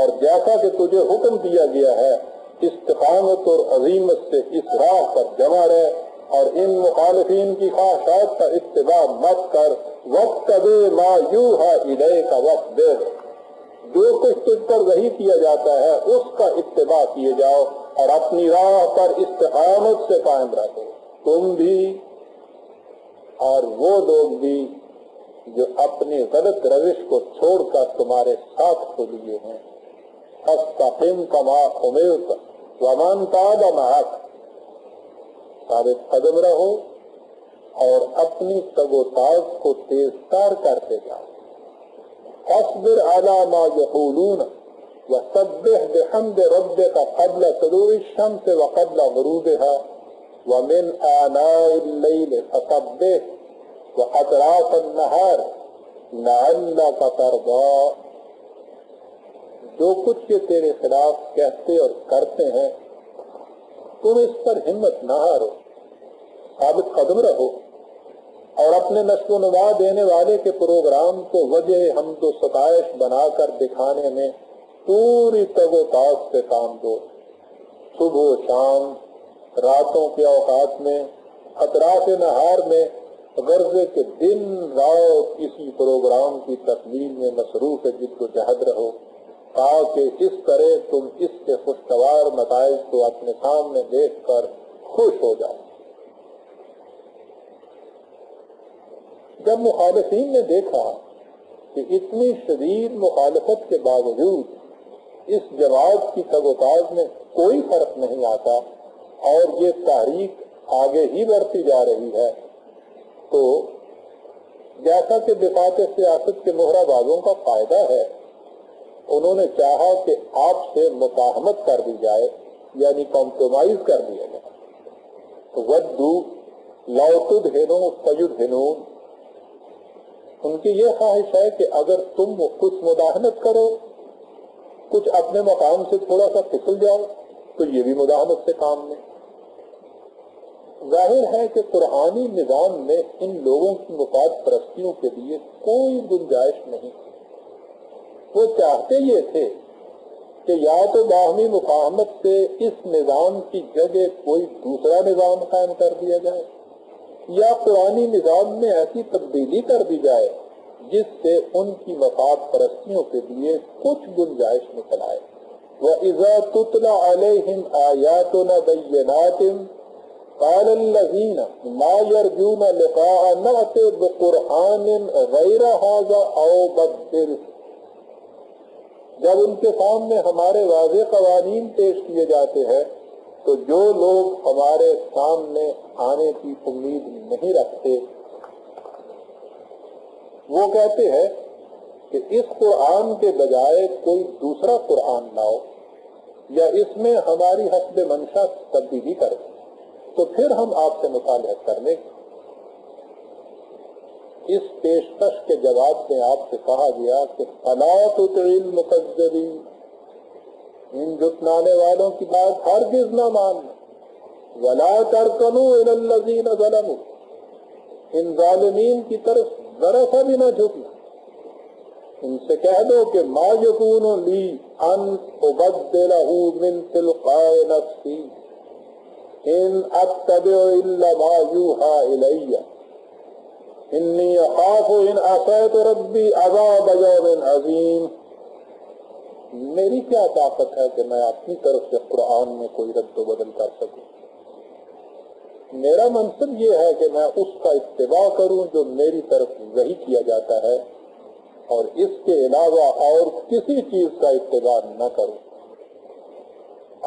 اور جیسا کہ تجھے حکم دیا گیا ہے استقامت اور عظیمت سے اس راہ پر جمع رہ اور ان مخالفین کی خواہشات کا اتباع مت کر۔ وَاتَّبِعْ مَا يُوحَىٰ إِلَيْكَ وَاصْبِرْ، جو کچھ تجھ پر وحی کیا جاتا ہے اس کا اتباع کیے جاؤ اور اپنی راہ پر استقامت سے قائم رہو، تم بھی اور وہ لوگ بھی جو اپنی غلط روش کو چھوڑ کر تمہارے ساتھ ہو لیے ہیں۔ فَاسْتَقِمْ كَمَا أُمِرْتَ وَمَنْ تَابَ مَعَكَ، ثابت قدم رہو اور اپنی تگ و تاز کو تیز تار کرتے جاؤ۔ فَاصْبِرْ عَلَى مَا يَقُولُونَ وَسَبِّحْ بِحَمْدِ رَبِّكَ قَبْلَ طُلُوعِ الشَّمْسِ وَقَبْلَ غُرُوبِهَا وَمِنْ آنَاءِ اللَّيْلِ فَسَبِّحْ وَأَطْرَافَ النَّهَارِ لَعَلَّكَ تَرْضَىٰ، جو کچھ یہ تیرے خلاف کہتے اور کرتے ہیں تم اس پر ہمت نہ ہارو، ثابت قدم رہو اور اپنے نشو و نما دینے والے کے پروگرام کو وجہ حمد و ستائش بنا کر دکھانے میں پوری تگ و تاز سے کام دو۔ صبح و شام، راتوں کے اوقات میں، اطراف نہار میں، غرضے کے دن رات اسی پروگرام کی تکمیل میں مصروف جد و جہد رہو تاکہ اس طرح تم اس کے خوشگوار نتائج کو اپنے سامنے دیکھ کر خوش ہو جاؤ۔ جب مخالفین نے دیکھا کہ اتنی شدید مخالفت کے باوجود اس جماعت کی تگ و تاز میں کوئی فرق نہیں آتا اور یہ تحریک آگے ہی بڑھتی جا رہی ہے، تو جیسا کہ بساط سیاست کے مہرہ بازوں کا فائدہ ہے، انہوں نے چاہا کہ آپ سے مفاہمت کر دی جائے، یعنی کمپرومائز کر دیا جائے. ودو لو تدہنوا فیدہنون، ان کی یہ خواہش ہے کہ اگر تم کچھ مداہنت کرو، کچھ اپنے مقام سے تھوڑا سا پھسل جاؤ، تو یہ بھی مداہنت سے کام نہیں. ظاہر ہے کہ قرآنی نظام میں ان لوگوں کی مفاد پرستیوں کے لیے کوئی گنجائش نہیں. وہ چاہتے یہ تھے کہ یا تو باہمی مفاہمت سے اس نظام کی جگہ کوئی دوسرا نظام قائم کر دیا جائے، یا قرآنی نظام میں ایسی تبدیلی کر دی جائے جس سے ان کی مفاد پرستیوں کے لیے کچھ گنجائش نکل آئے. وَإِذَا تُتْلَى عَلَيْهِمْ آيَاتُنَا بَيِّنَاتٍ قال الذين لا يرجون لقاء نأت بقرآن غیر هذا او بدل، جب ان کے سامنے ہمارے واضح قوانین پیش کیے جاتے ہیں تو جو لوگ ہمارے سامنے آنے کی امید نہیں رکھتے وہ کہتے ہیں کہ اس قرآن کے بجائے کوئی دوسرا قرآن لاؤ یا اس میں ہماری حسب منشا تبدیلی کر دیں تو پھر ہم آپ سے مصالحت کر لیں. اس پیشکش کے جواب میں آپ سے کہا گیا کہ فلا تطع المکذبین، ان جھٹلانے والوں کی بات ہرگز نہ ماننا. ولا ترکنوا الی الذین ظلموا، ان ظالمین کی طرف ذرا سا بھی نہ جھکنا. ان سے کہہ دو کہ ما یکون لی ان ابدلہ من تلقاء نفسی ان اتبع الا ما یوحی الی انی اخاف ان عصیت ربی عذاب یوم عظیم. میری کیا طاقت ہے کہ میں اپنی طرف سے قرآن میں کوئی رد و بدل کر سکوں. میرا منصب یہ ہے کہ میں اس کا اتباع کروں جو میری طرف وحی کیا جاتا ہے، اور اس کے علاوہ اور کسی چیز کا اتباع نہ کروں.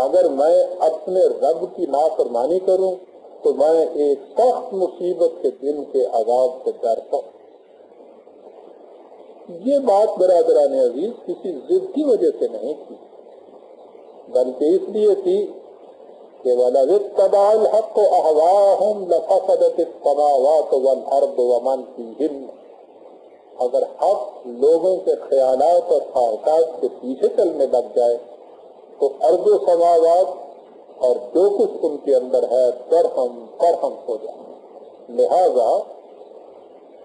اگر میں اپنے رب کی نافرمانی کروں تو میں ایک سخت مصیبت کے دن کے عذاب سے ڈرتا ہوں. یہ بات برادران عزیز کسی ضد کی وجہ سے نہیں تھی، بلکہ اس لیے تھی کہ وَلَوِ اتَّبَعَ الْحَقُّ أَهْوَاءَهُمْ لَفَسَدَتِ السَّمَاوَاتُ وَالْأَرْضُ وَمَنْ فِيهِنَّ. اگر حق لوگوں کے خیالات اور خواہشات کے پیچھے چلنے لگ جائے تو ارض و سماوات اور جو کچھ ان کے اندر ہے درہم ہو جائے. لہذا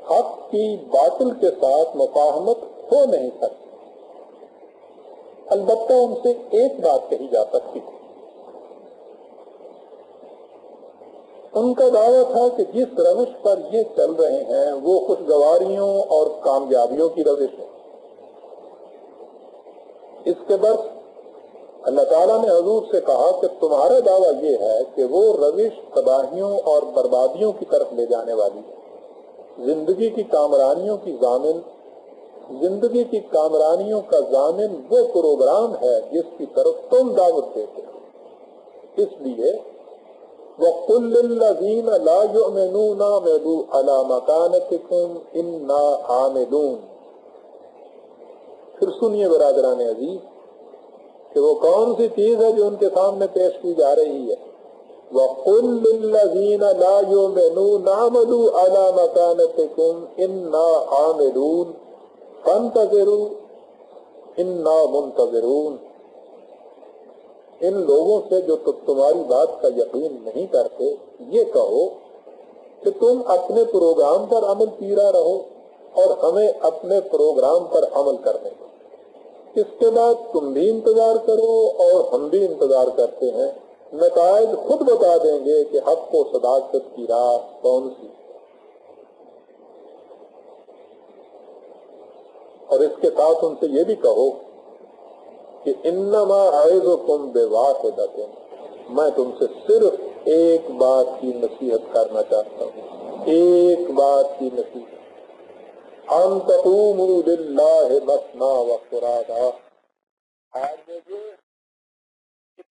حق کی باطل کے ساتھ مفاہمت ہو نہیں سکتی. البتہ ان سے ایک بات کہی جا سکتی تھی. ان کا دعویٰ تھا کہ جس روش پر یہ چل رہے ہیں وہ خوشگواریوں اور کامیابیوں کی روش ہے. اس کے برعکس اللہ تعالیٰ نے حضور سے کہا کہ تمہارا دعویٰ یہ ہے کہ وہ روش تباہیوں اور بربادیوں کی طرف لے جانے والی ہے. زندگی کی کامرانیوں کی کامرانیوں کا ضامن وہ پروگرام ہے جس کی طرف تم دعوت دیتے ہو. اس لیے وَقُلْ لِلَّذِينَ لَا يُؤْمِنُونَ اعْمَلُوا عَلَى مَكَانَتِكُمْ إِنَّا عَامِلُونَ. پھر سنیے برادران عزیز کہ وہ کون سی چیز ہے جو ان کے سامنے پیش کی جا رہی ہے. وَقُلْ لِلَّذِينَ لَا يُؤْمِنُونَ اعْمَلُوا عَلَى مَكَانَتِكُمْ إِنَّا عَامِلُونَ فَانْتَظِرُوا إِنَّا مُنْتَظِرُونَ. ان لوگوں سے جو تمہاری بات کا یقین نہیں کرتے یہ کہو کہ تم اپنے پروگرام پر عمل پیرا رہو اور ہمیں اپنے پروگرام پر عمل کرنے دو. اس کے بعد تم بھی انتظار کرو اور ہم بھی انتظار کرتے ہیں. نتائج خود بتا دیں گے کہ حق و صداقت کی راہ کون سی. اور اس کے ساتھ ان سے یہ بھی کہو کہ انما اعظکم بواحدۃ، میں تم سے صرف ایک بات کی نصیحت کرنا چاہتا ہوں، ایک بات کی نصیحت. ان تقوموا للہ مثنی وفرادا.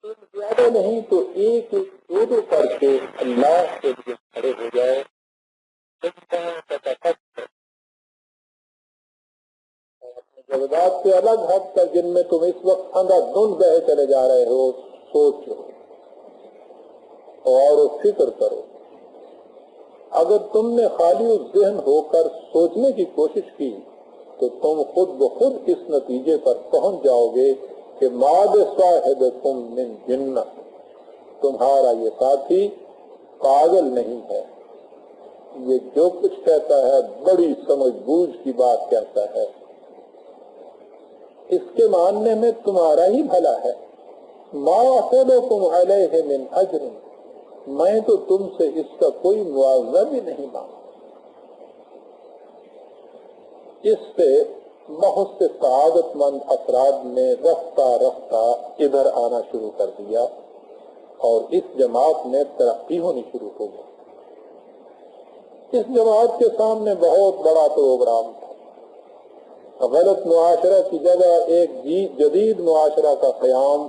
تم زیادہ نہیں تو ایک دو کر کے اللہ کے لیے کھڑے ہو جاؤ. عبادات سے الگ حد تک جن میں تم اس وقت اندھا دھند بہے چلے جا رہے ہو، سوچو اور فکر کرو۔ اگر تم نے خالی ذہن ہو کر سوچنے کی کوشش کی تو تم خود بخود اس نتیجے پر پہنچ جاؤ گے کہ ما بصاحبکم من جنہ، تمہارا یہ ساتھی پاگل نہیں ہے، یہ جو کچھ کہتا ہے بڑی سمجھ بوجھ کی بات کہتا ہے، اس کے ماننے میں تمہارا ہی بھلا ہے۔ ما اسألکم علیہ من اجر، میں تو تم سے اس کا کوئی معاوضہ بھی نہیں مانگتا۔ اس سے بہت سے سعادت مند افراد نے رفتہ رفتہ ادھر آنا شروع کر دیا اور اس جماعت میں ترقی ہونی شروع ہو گئی۔ اس جماعت کے سامنے بہت بڑا پروگرام تھا، غلط معاشرہ کی جگہ ایک جدید معاشرہ کا قیام،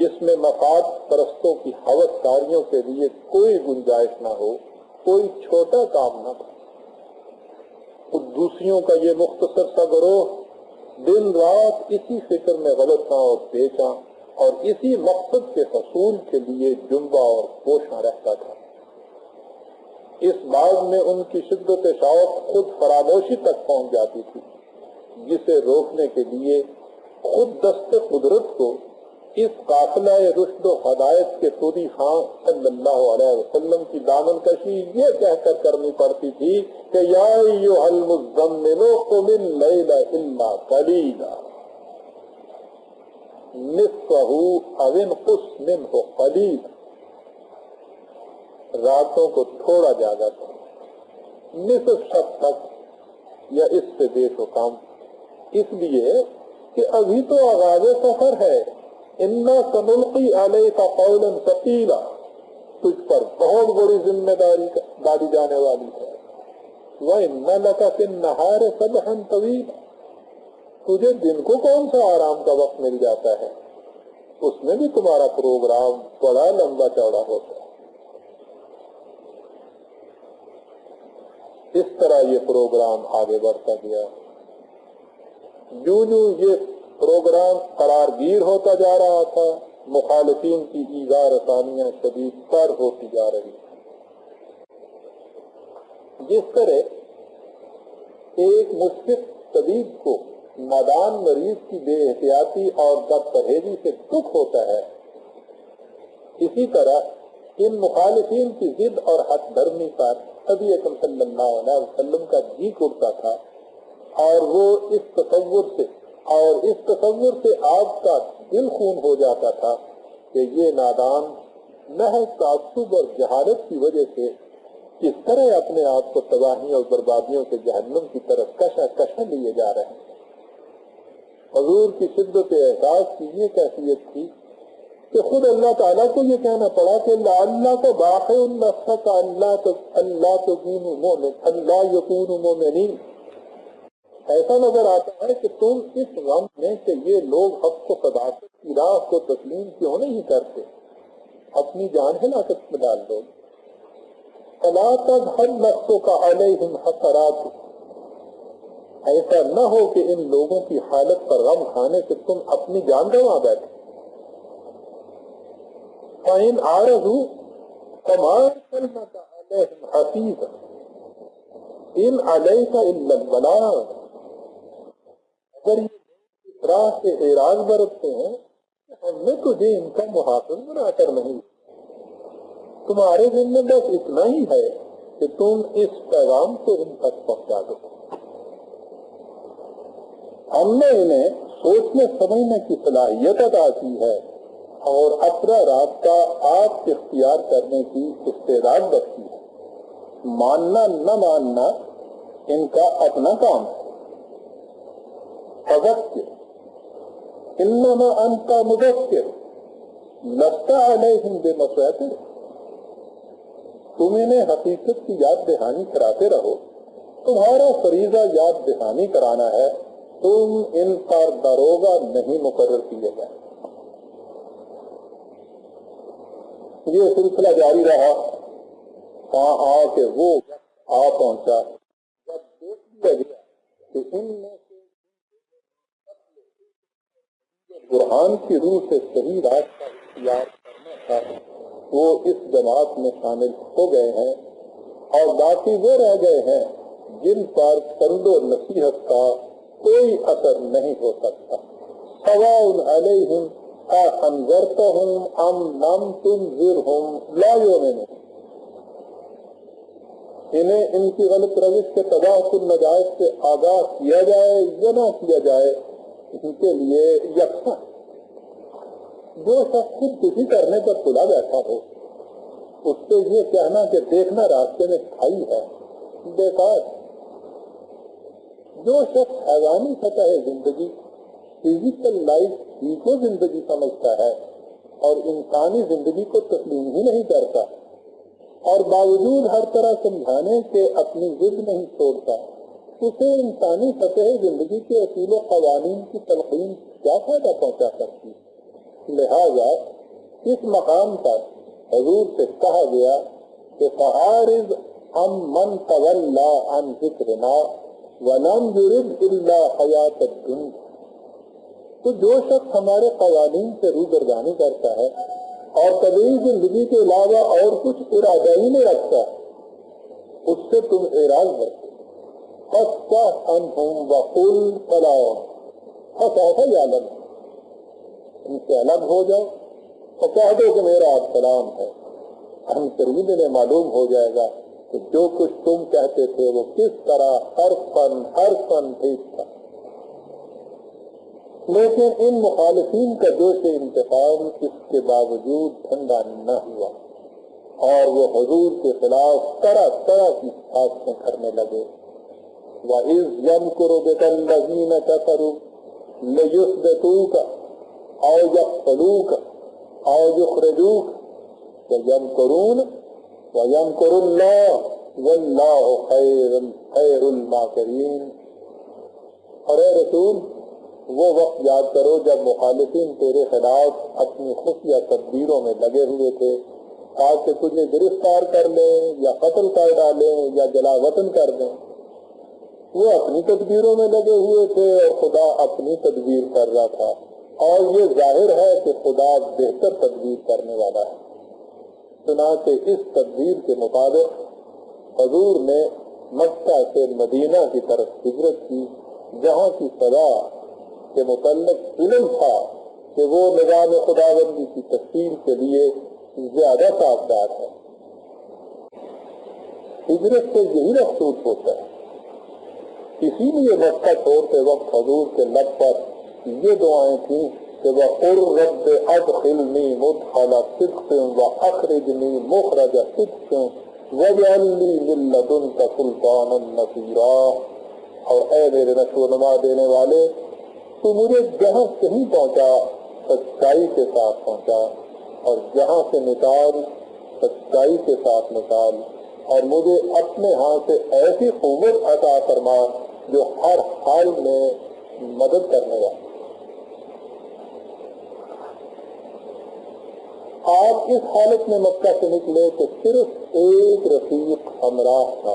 جس میں مفاد پرستوں کی ہوس کاریوں کے لیے کوئی گنجائش نہ ہو، کوئی چھوٹا کام نہ ہو۔ قدوسیوں کا یہ مختصر سا گروہ دن رات اسی فکر میں غلطاں اور پیچاں اور اسی مقصد کے حصول کے لیے جنبا اور کوشاں رہتا تھا۔ اس بات میں ان کی شدت شوق خود فراموشی تک پہنچ جاتی تھی، جسے روکنے کے لیے خود دست قدرت کو اس قافلہ رشد و ہدایت کے طوری خان صلی اللہ علیہ وسلم کی دامن کشی یہ کہہ کر کرنی پڑتی تھی کہ یا ایھا المزمل قم اللیل الا قلیلا نصفہ او انقص منہ قلیلا، راتوں کو تھوڑا جاگا کرو، نصف شب تک یا اس سے بیش و کم، اس لیے کہ ابھی تو آغاز سفر ہے۔ انا سنلقی علیک قولا ثقیلا، تجھ پر بہت بڑی ذمہ داری ڈالی جانے والی ہے۔ وَإِنَّ لَكَ فِي النَّهَارِ سَبْحًا طَوِيلًا، تجھے دن کو کون سا آرام کا وقت مل جاتا ہے، اس میں بھی تمہارا پروگرام بڑا لمبا چوڑا ہوتا ہے۔ اس طرح یہ پروگرام آگے بڑھتا گیا۔ جو یہ پروگرام قرار گیر ہوتا جا رہا تھا، مخالفین کی ایذا رسانیاں شدید تر ہوتی جا رہی۔ جس طرح ایک مشفق طبیب کو نادان مریض کی بے احتیاطی اور بد پرہیزی سے دکھ ہوتا ہے، اسی طرح ان مخالفین کی ضد اور حق درمی پر نبی اکرم صلی اللہ علیہ وسلم کا جی اٹھتا تھا، اور وہ اس تصور سے آپ کا دل خون ہو جاتا تھا کہ یہ نادان محض تعصب اور جہالت کی وجہ سے کس طرح اپنے آپ کو تباہی اور بربادیوں کے جہنم کی طرف کشا لیے جا رہے ہیں۔ حضور کی شدت احساس کی یہ کیفیت تھی کہ خود اللہ تعالیٰ کو یہ کہنا پڑا کہ اللہ کو باقی النفس اللہ یکونوا مؤمنین۔ ایسا نظر آتا ہے کہ تم اس غم میں کہ یہ لوگ حق کو صداقت کی راہ کو تسلیم کیوں نہیں کرتے، اپنی جان ہلاکت میں ڈال دو۔ فلا تذهب نفسك عليهم حسرات، ایسا نہ ہو کہ ان لوگوں کی حالت پر غم کھانے سے تم اپنی جان گنوا بیٹھے۔ فإن عارضوا فما أرسلناك عليهم حفيظا إن عليك إلا البلاغ، اگر یہ اس راہ سے اعراض برتتے ہیں ہم نے تجھے ان کا محافظ بنا کر نہیں، تمہارے ذمہ میں بس اتنا ہی ہے کہ تم اس پیغام کو ان تک پہنچا دو۔ ہم نے انہیں سوچنے سمجھنے کی صلاحیت عطا کی ہے اور اپنا راستہ آپ اختیار کرنے کی استعداد بخشی ہے، ماننا نہ ماننا ان کا اپنا کام ہے۔ فذکر انما انت مذکر لست علیہم بمسیطر، تم انہیں حقیقت کی یاد دہانی کراتے رہو، تمہارا فریضہ یاد دہانی کرانا ہے، تم ان پر داروغہ نہیں مقرر کیے گئے۔ یہ سلسلہ جاری رہا، وہاں آ کے وہ آ پہنچا جب دیکھ لیا گیا کہ ان میں سے قرآن کی روح سے صحیح راستہ اختیار کرنا تھا وہ اس جماعت میں شامل ہو گئے ہیں، اور باقی وہ رہ گئے ہیں جن پر پند و نصیحت کا کوئی اثر نہیں ہو سکتا۔ سواء علیہم انذرتہم ام لم تنذرہم لا یؤمنون۔ انہیں ان کی غلط روش کے تباہ کن نتائج سے آگاہ کیا جائے یا نہ کیا جائے، ان کے لیے یکساں۔ جو شخص خود کسی کرنے پر تلا بیٹھا ہو، اس سے یہ کہنا کہ دیکھنا راستے میں کھائی ہے، بیکار۔ جو شخص حیوانی سطح زندگی فزیکل لائف ہی کو زندگی سمجھتا ہے اور انسانی زندگی کو تسلیم ہی نہیں کرتا، اور باوجود ہر طرح سمجھانے کے اپنی ضد نہیں چھوڑتا، اسے انسانی سطح زندگی کے اصول و قوانین کی تلقین کیا فائدہ پہنچا سکتی؟ لہذا اس مقام پر حضور سے کہا گیا کہ فَأَعْرِضْ عَمَّنْ تَوَلَّىٰ عَنْ ذِكْرِنَا وَلَمْ يُرِدْ إِلَّا حَيَاةَ الدُّنْيَا۔ تو جو شخص ہمارے قوانین سے روگردانی کرتا ہے اور طبعی زندگی کے علاوہ اور کچھ ارادہ ہی نہیں رکھتا، اس سے تم اعراض کرتے۔ فَاصْفَحْ عَنْهُمْ وَقُلْ سَلَامٌ۔ فَصَافَ یعلم، ان سے الگ ہو جاؤ اور کہہ دو کہ میرا آپ سلام ہے۔ ہم قریب انہیں معلوم ہو جائے گا کہ جو کچھ تم کہتے تھے وہ کس طرح ہر فن ٹھیک تھا۔ لیکن ان مخالفین کا جوش انتقام اس کے باوجود ٹھنڈا نہ ہوا، اور وہ حضور کے خلاف طرح طرح کی سازشیں کرنے لگے۔ وَإِذْ يَمْكُرُ بِكَ الَّذِينَ كَفَرُوا لِيُثْبِتُوكَ أَوْ يَقْتُلُوكَ أَوْ يُخْرِجُوكَ وَيَمْكُرُونَ وَيَمْكُرُ اللَّهُ وَاللَّهُ خَيْرُ الْمَاكِرِينَ۔ اور اے رسول، وہ وقت یاد کرو جب مخالفین تیرے خلاف اپنی خفیہ تدبیروں میں لگے ہوئے تھے تاکہ تجھے گرفتار کر لیں یا قتل کر ڈالیں یا جلا وطن کر دیں۔ وہ اپنی تدبیروں میں لگے ہوئے تھے اور خدا اپنی تدبیر کر رہا تھا، اور یہ ظاہر ہے کہ خدا بہتر تدبیر کرنے والا ہے۔ چنانچہ اس تدبیر کے مطابق حضور نے مکہ سے مدینہ کی طرف ہجرت کی، جہاں کی فضا کے متعلق علم تھا کہ وہ نظام خداوندی کی تشکیل کے لیے زیادہ سازگار ہے۔ ہجرت سے یہی مقصود ہوتا ہے۔ اسی لیے مکہ چھوڑتے وقت حضور کے لب پر یہ دعائیں تھیں کہ وَقُلْ رَبِّ أَدْخِلْنِي مُدْخَلَ صِدْقٍ وَأَخْرِجْنِي مُخْرَجَ صِدْقٍ وَاجْعَلْ لِي مِن لَّدُنكَ سُلْطَانًا نَصِيرًا۔ اور اے میرے نشو و نما دینے والے، تو مجھے جہاں کہیں پہنچا سچائی کے ساتھ پہنچا، اور جہاں سے نکال سچائی کے ساتھ نکال، اور مجھے اپنے ہاں سے ایسی قوت عطا فرما جو ہر حال میں مدد کرنے والی۔ آپ اس حالت میں مکہ سے نکلے تو صرف ایک رفیق ہمراہ تھا،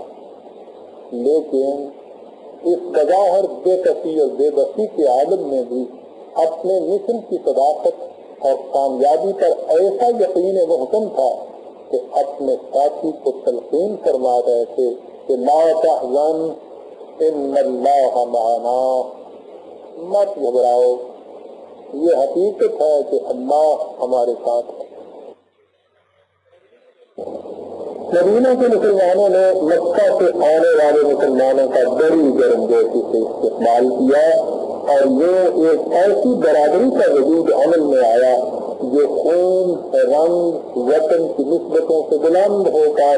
لیکن اس بظاہر بے کسی اور بے بسی کے عالم میں بھی اپنے مشن کی صداقت اور کامیابی پر ایسا یقین محکم تھا کہ اپنے ساتھی کو تلقین فرما رہے تھے کہ لا تحزن ان اللہ معنا، مت گھبراؤ، یہ حقیقت ہے کہ اللہ ہمارے ساتھ ہے۔ مدینہ کے مسلمانوں نے مکہ سے آنے والے مسلمانوں کا بڑی گرمجوشی سے استقبال کیا، اور یہ ایک ایسی برادری کا وجود عمل میں آیا جو خون، رنگ، وطن کی نسبتوں سے بلند ہو کر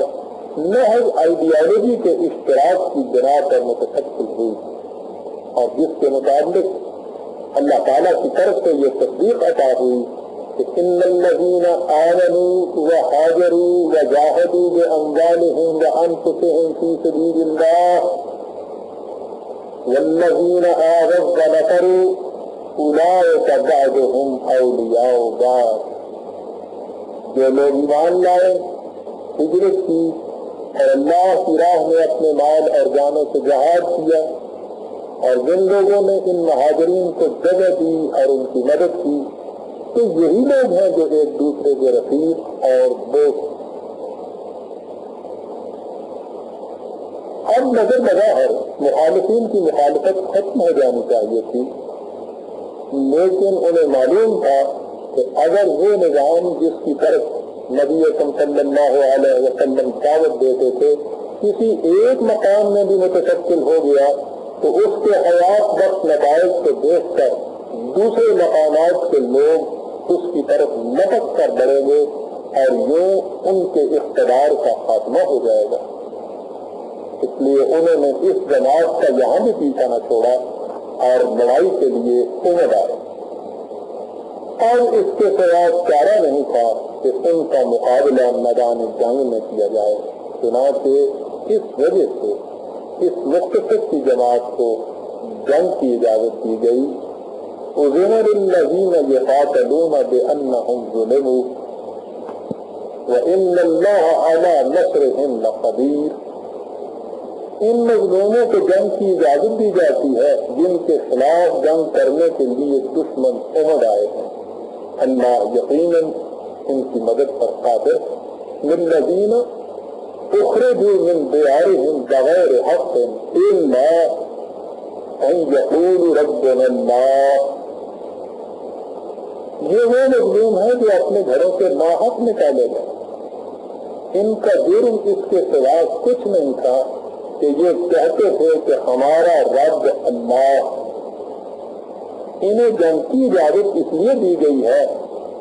محض آئیڈیالوجی کے اشتراک کی بنا پر متشکل ہوئی، اور جس کے مطابق اللہ تعالیٰ کی طرف سے یہ تصدیق عطا ہوئی کہ ان الذین آمنوا وہاجروا وجاہدوا باموالہم وانفسہم فی سبیل اللہ والذین آووا ونصروا اولئک بعضهم اولیاء بعض۔ جو لوگ ایمان لائے، ہجرت کی اور اللہ کی راہ میں اپنے مال اور جانوں سے جہاد کیا اور جن لوگوں نے ان مہاجرین کو جگہ دی اور ان کی مدد کی تو یہی لوگ ہیں جو ایک دوسرے کے رفیق اور دوست. اب نظر بظاہر مخالفین کی مخالفت ختم ہو جانی چاہیے تھی، لیکن انہیں معلوم تھا کہ اگر وہ نظام جس کی طرف نبی اکرم صلی اللہ علیہ وسلم دعوت دیتے تھے کسی ایک مقام میں بھی متشکل ہو گیا تو اس کے حیات بخش نتائج کو دیکھ کر دوسرے مقامات کے لوگ اس کی طرف لپک کر بڑھیں گے اور یوں ان کے اقتدار کا خاتمہ ہو جائے گا. اس لیے انہوں نے اس جماعت کا یہاں بھی پیچھا نہ چھوڑا اور لڑائی کے لیے امید آئے. اور اس کے سوا چارہ نہیں تھا کہ ان کا مقابلہ میدان جنگ میں کیا جائے. چنانچہ اس وجہ سے اس مختصر کی جماعت کو جنگ کی اجازت دی گئی. اذن للذین یقاتلون بأنہم ظلموا وإن اللہ علی نصرہم لقدیر. ان مظلوموں کو جنگ کی اجازت دی جاتی ہے جن کے خلاف جنگ کرنے کے لیے دشمن امڑ آئے ہیں. اللہ یقیناً ان کی مدد پر قادر. للذین اخرجوا من دیارہم بغیر حق الا ان یقولوا ربنا اللہ. یہ وہ مظلوم ہیں جو اپنے گھروں سے ناحق نکالے گئے. ان کا جرم اس کے سوا کچھ نہیں تھا کہ یہ کہتے تھے کہ ہمارا رب اللہ. انہیں جنگ کی اجازت اس لیے دی گئی ہے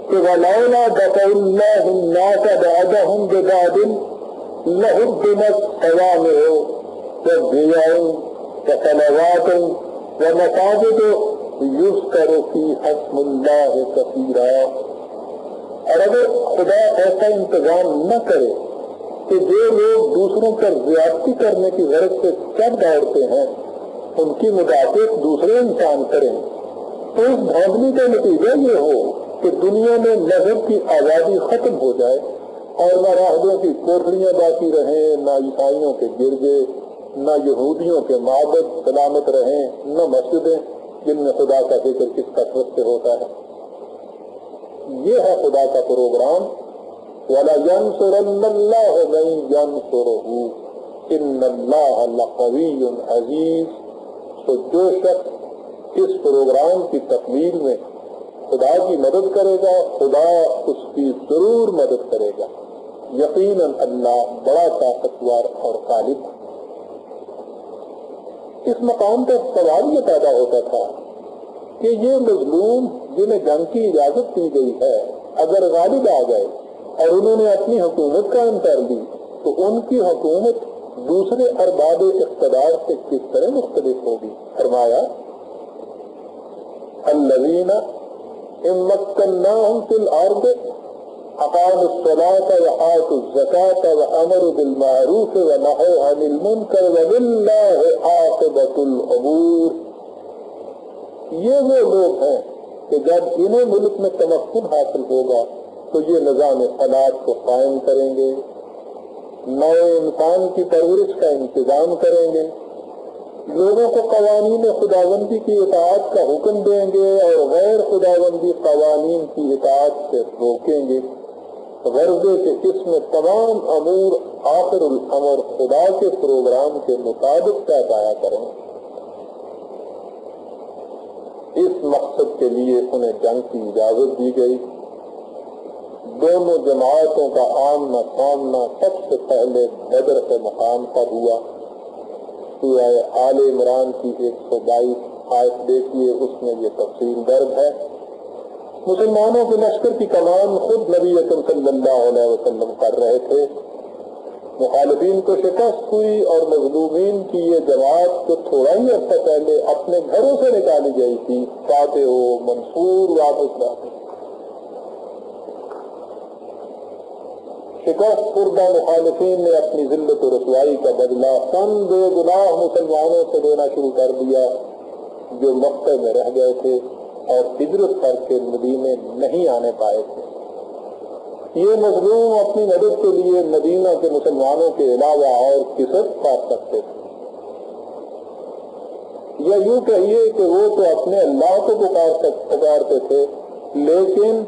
کہ وَلَوْلَا دَفَعُ اللَّهُ النَّاسَ بَعْضَهُمْ بِبَعْضٍ لَهُدِّمَتْ صَوَامِعُ وَبِيَعٌ وَصَلَوَاتٌ وَمَسَاجِدُ يُذْكَرُ فِيهَا اسْمُ اللَّهِ كَثِيرًا. اور اگر خدا ایسا انتظام نہ کرے کہ جو لوگ دوسروں پر زیادتی کرنے کی غرض سے چل دوڑتے ہیں ان کی مدافعت دوسرے انسان کریں تو اس دھاندلی کا نتیجہ یہ ہو کہ دنیا میں مذہب کی آزادی ختم ہو جائے اور نہ راہبوں کی کوٹھریاں باقی رہیں، نہ عیسائیوں کے گرجے، نہ یہودیوں کے معبد سلامت رہیں، نہ مسجدیں جن میں خدا کا ذکر کس کثرت سے ہوتا ہے. یہ ہے خدا کا پروگرام. وَلَيَنْصُرَنَّ اللَّهُ مَن يَنْصُرُهُ إِنَّ اللَّهَ لَقَوِيٌّ عَزِيزٌ. تو جو شخص اس پروگرام کی تکمیل میں خدا کی مدد کرے گا خدا اس کی ضرور مدد کرے گا. یقیناً اللہ بڑا طاقتور اور غالب. اس مقام پر سوال یہ پیدا ہوتا تھا کہ یہ مظلوم جنہیں جنگ کی اجازت دی گئی ہے اگر غالب آ گئے اور انہوں نے اپنی حکومت قائم کر لی تو ان کی حکومت دوسرے ارباب اقتدار سے کس طرح مختلف ہوگی. فرمایا الذین ان مکناہم فی الارض اقاموا الصلاة وآتوا الزکاة وامروا بالمعروف ونہوا عن المنکر وللہ عاقبۃ الامور. یہ وہ لوگ ہیں کہ جب انہیں ملک میں تمکن حاصل ہوگا تو یہ نظام صلاۃ کو قائم کریں گے، نئے انسان کی پرورش کا انتظام کریں گے، لوگوں کو قوانین خداوندی کی اطاعت کا حکم دیں گے اور غیر خداوندی قوانین کی اطاعت سے روکیں گے، غرضے کہ اس میں تمام امور آخر الامر خدا کے پروگرام کے مطابق طے پایا کریں. اس مقصد کے لیے انہیں جنگ کی اجازت دی گئی. دونوں جماعتوں کا آمنا سامنا سب سے پہلے بدر کے مقام پر ہوا. سورہ آل عمران کی 122 آیت دیکھیے، اس میں یہ تفصیل درج ہے. مسلمانوں کے لشکر کی کمان خود نبی اکرم صلی اللہ علیہ وسلم کر رہے تھے. مخالفین کو شکست ہوئی اور مظلومین کی یہ جماعت جو تھوڑا ہی عرصہ پہلے اپنے گھروں سے نکالی گئی تھی فاتح و منصور واپس لاتے. شکست خوردہ مخالفین نے اپنی ذلت و رسوائی کا بدلہ ان بے گناہ مسلمانوں سے لینا شروع کر دیا جو مکہ میں رہ گئے تھے اور ہجرت کر کے مدینے نہیں آنے پائے تھے. یہ مظلوم اپنی مدد کے لیے مدینہ کے مسلمانوں کے علاوہ اور کسب پا سکتے تھے. یا یوں کہیے کہ وہ تو اپنے اللہ کو پکارتے تھے، لیکن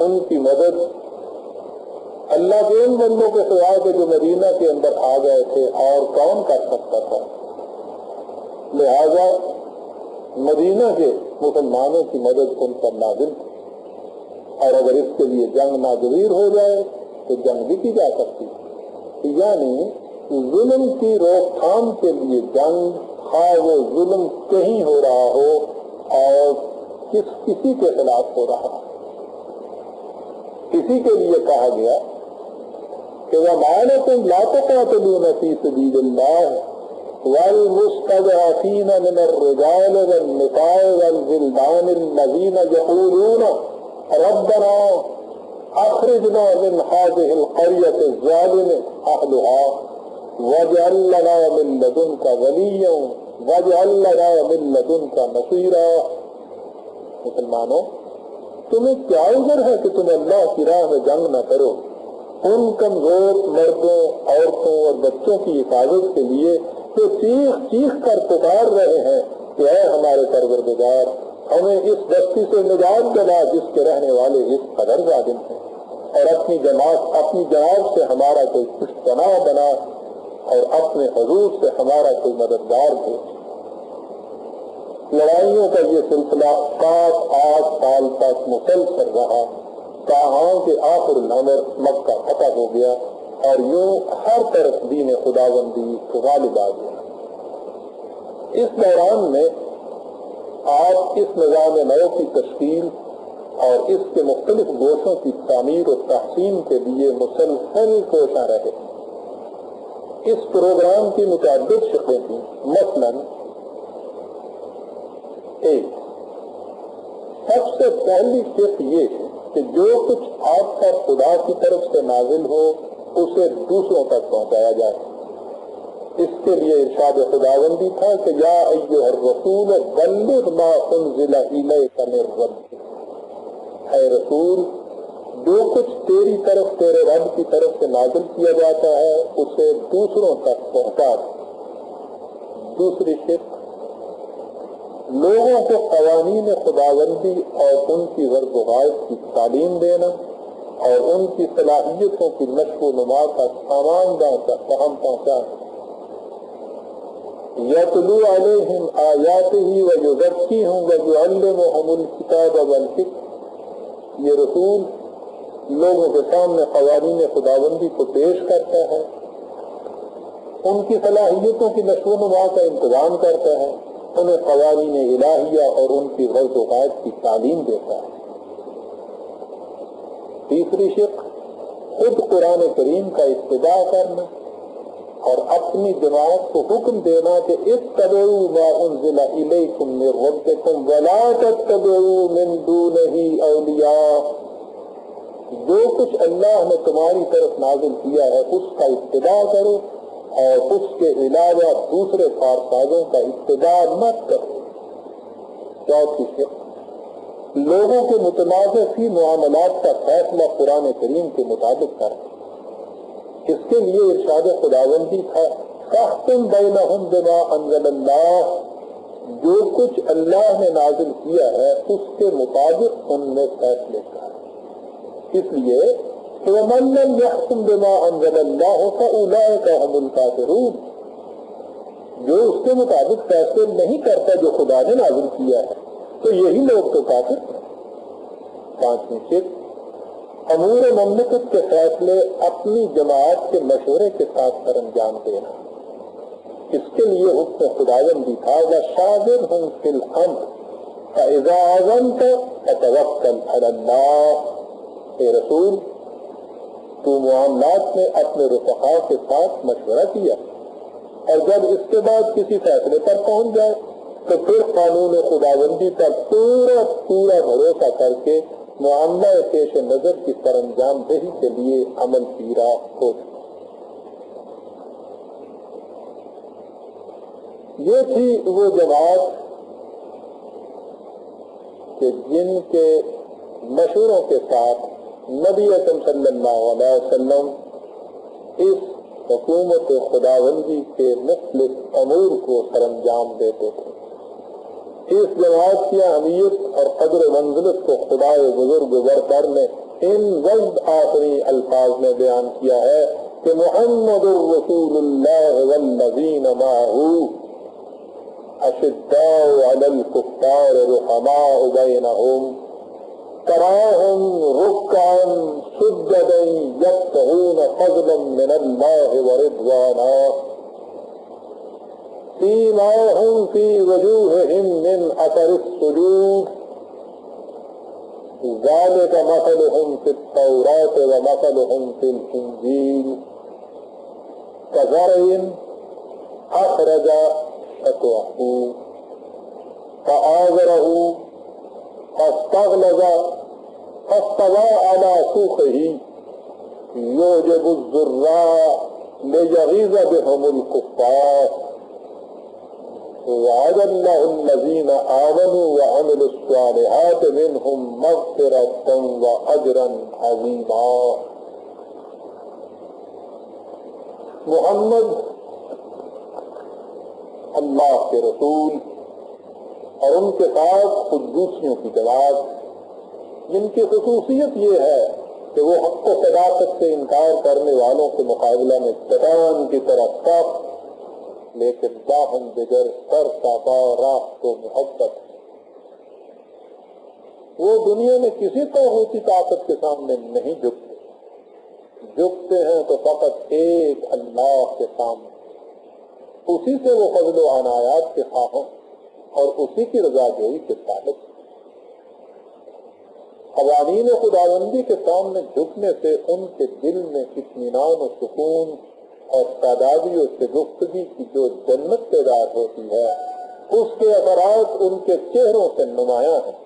ان کی مدد اللہ کے ان بندوں کے سوائے کے جو مدینہ کے اندر آ گئے تھے اور کون کر سکتا تھا. لہذا مدینہ کے مسلمانوں کی مدد ان پر نازل تھی، اور اگر اس کے لیے جنگ ناگزیر ہو جائے تو جنگ بھی کی جا سکتی. یعنی ظلم کی روک تھام کے لیے جنگ، خواہ وہ ظلم کہیں ہو رہا ہو اور کسی کے خلاف ہو رہا ہو. اسی کے لیے کہا گیا کہ وَمَا لَكُمْ لَا تُقَاتِلُونَ فِي سَبِيلِ اللَّهِ وَالْمُسْتَضْعَفِينَ مِنَ الرِّجَالِ وَالنِّسَاءِ وَالْوِلْدَانِ الَّذِينَ يَقُولُونَ رَبَّنَا أَخْرِجْنَا مِنْ هَٰذِهِ الْقَرْيَةِ الظَّالِمِ أَهْلُهَا وَاجْعَل لَّنَا مِن لَّدُنكَ وَلِيًّا وَاجْعَل لَّنَا مِن لَّدُنكَ نَصِيرًا. مسلمانوں، تمہیں کیا عذر ہے کہ تم اللہ کی راہ میں جنگ نہ کرو ان کمزور مردوں، عورتوں اور بچوں کی حفاظت کے لیے جو چیخ چیخ کر پکار رہے ہیں کہ اے ہمارے پروردگار، ہمیں اس بستی سے نجات دلا جس کے رہنے والے اس قدر ظالم ہیں، اور اپنی جماعت سے ہمارا کوئی پشتنا بنا اور اپنے حضور سے ہمارا کوئی مددگار دے. لڑائیوں کا یہ سلسلہ 7-8 سال تک مسلسل رہا، تاہم کہ آخر الامر مکہ فتح ہو گیا اور یوں ہر طرف دین خداوندی غالب آ گیا. اس دوران میں آپ اس نظام نو کی تشکیل اور اس کے مختلف گوشوں کی تعمیر و تحسین کے لیے مسلسل کوشاں رہے. اس پروگرام کی متعدد شقیں تھیں. مثلاً ایک، سب سے پہلی شق یہ ہے کہ جو کچھ آپ کا خدا کی طرف سے نازل ہو اسے دوسروں تک پہنچایا جائے. اس کے لیے ارشاد خداوندی تھا کہ یا ایھا الرسول بلغ ما انزل الیک من ربک، اے رسول جو کچھ تیری طرف تیرے رب کی طرف سے نازل کیا جاتا ہے اسے دوسروں تک پہنچا. دوسری شق، لوگوں کو قوانین خداوندی اور ان کی غرض و غایت کی تعلیم دینا اور ان کی صلاحیتوں کی نشو و نما کا سامان فہم پہنچانا. یتلو علیہم آیاتہ ویزکیہم ویعلمہم الکتاب والحکمہ. یہ رسول لوگوں کے سامنے قوانین خداوندی کو پیش کرتا ہے، ان کی صلاحیتوں کی نشو و نما کا انتظام کرتا ہے، انہیں قوانین الہیہ اور ان کی غرض و غایت کی تعلیم دیتا ہے. تیسری شق، خود قرآن کریم کا اتباع کرنا اور اپنی جماعت کو حکم دینا کہ اتبعوا ما انزل الیکم من ربکم ولا تتبعوا من دونہ اولیاء. جو کچھ اللہ نے تمہاری طرف نازل کیا ہے اس کا اتباع کرو اور اس کے علاوہ دوسرے کارسازوں کا اتباع مت کرو. چوتھی شق، لوگوں کے متنازع فی معاملات کا فیصلہ قرآن کریم کے مطابق کرنا. اس کے لیے ارشاد خداوندی تھا فاحکم بینہم بما انزل اللہ. جو کچھ اللہ نے نازل کیا ہے اس کے مطابق ان میں فیصلے کر. اس لیے وَمَن لَّمْ يَحْكُم بِمَا أَنزَلَ اللَّهُ فَأُولَٰئِكَ هُمُ الْكَافِرُونَ. جو اس کے مطابق فیصلے نہیں کرتا جو خدا نے نازل کیا ہے تو یہی لوگ تو کافر ہیں. پانچویں شق، امور مملکت کے فیصلے اپنی جماعت کے مشورے کے ساتھ سر انجام دینا. اس کے لیے حکم خداوندی تھا وَشَاوِرْهُمْ فِي الْأَمْرِ فَإِذَا عَزَمْتَ فَتَوَكَّلْ عَلَى اللَّهِ. اے رسول، تو معاملات میں اپنے رفقاء کے ساتھ مشورہ کیا اور جب اس کے بعد کسی فیصلے پر پہنچ جائے تو پھر قانون خداوندی پر پورا بھروسہ کر کے معاملہ پیش نظر کی سر انجام دہی کے لیے عمل پیرا ہو. یہ تھی وہ جماعت کہ جن کے مشوروں کے ساتھ نبی اکرم صلی اللہ علیہ وسلم اس حکومت خداوندی کے مختلف امور کو سر انجام دیتے تھے. اس جماعت کی اہمیت اور قدر منزلت کو خدائے بزرگ برتر نے ان وجد آخری الفاظ میں بیان کیا ہے کہ محمد الرسول اللہ والذین معہ اشداء علی الکفار رحماء بینہم تراہم رکعا سجدا یبتغون فضلا من اللہ ورضوانا سیماہم فی وجوہہم من اثر السجود ذالک مثلہم فی التوراۃ ومثلہم فی الانجیل کزرع اخرج شطأہ فآزرہ فاستغلظ فاستوى على سوقه يعجب الزراع ليغيظ بهم الكفار وعد الله الذين آمنوا وعملوا الصالحات منهم مغفرة وأجرا عظيما. محمد اللہ کے رسول اور ان کے ساتھ قدوسیوں کی جماعت جن کی خصوصیت یہ ہے کہ وہ حق و صداقت سے انکار کرنے والوں کے مقابلہ میں چٹان کی طرح سخت لیکن باہم بگر سر تابا راست و محبت. وہ دنیا میں کسی طاغوتی طاقت کے سامنے نہیں جھکتے ہیں تو فقط ایک اللہ کے سامنے. اسی سے وہ فضل و عنایات کے خواہاں اور اسی کی رضا جوئی کے طالب. قوانین خداوندی کے سامنے جھکنے سے ان کے دل میں اطمینان و سکون اور تعدادی و شگفتگی کی جو جنت بیدار ہوتی ہے اس کے اثرات ان کے چہروں سے نمایاں ہیں.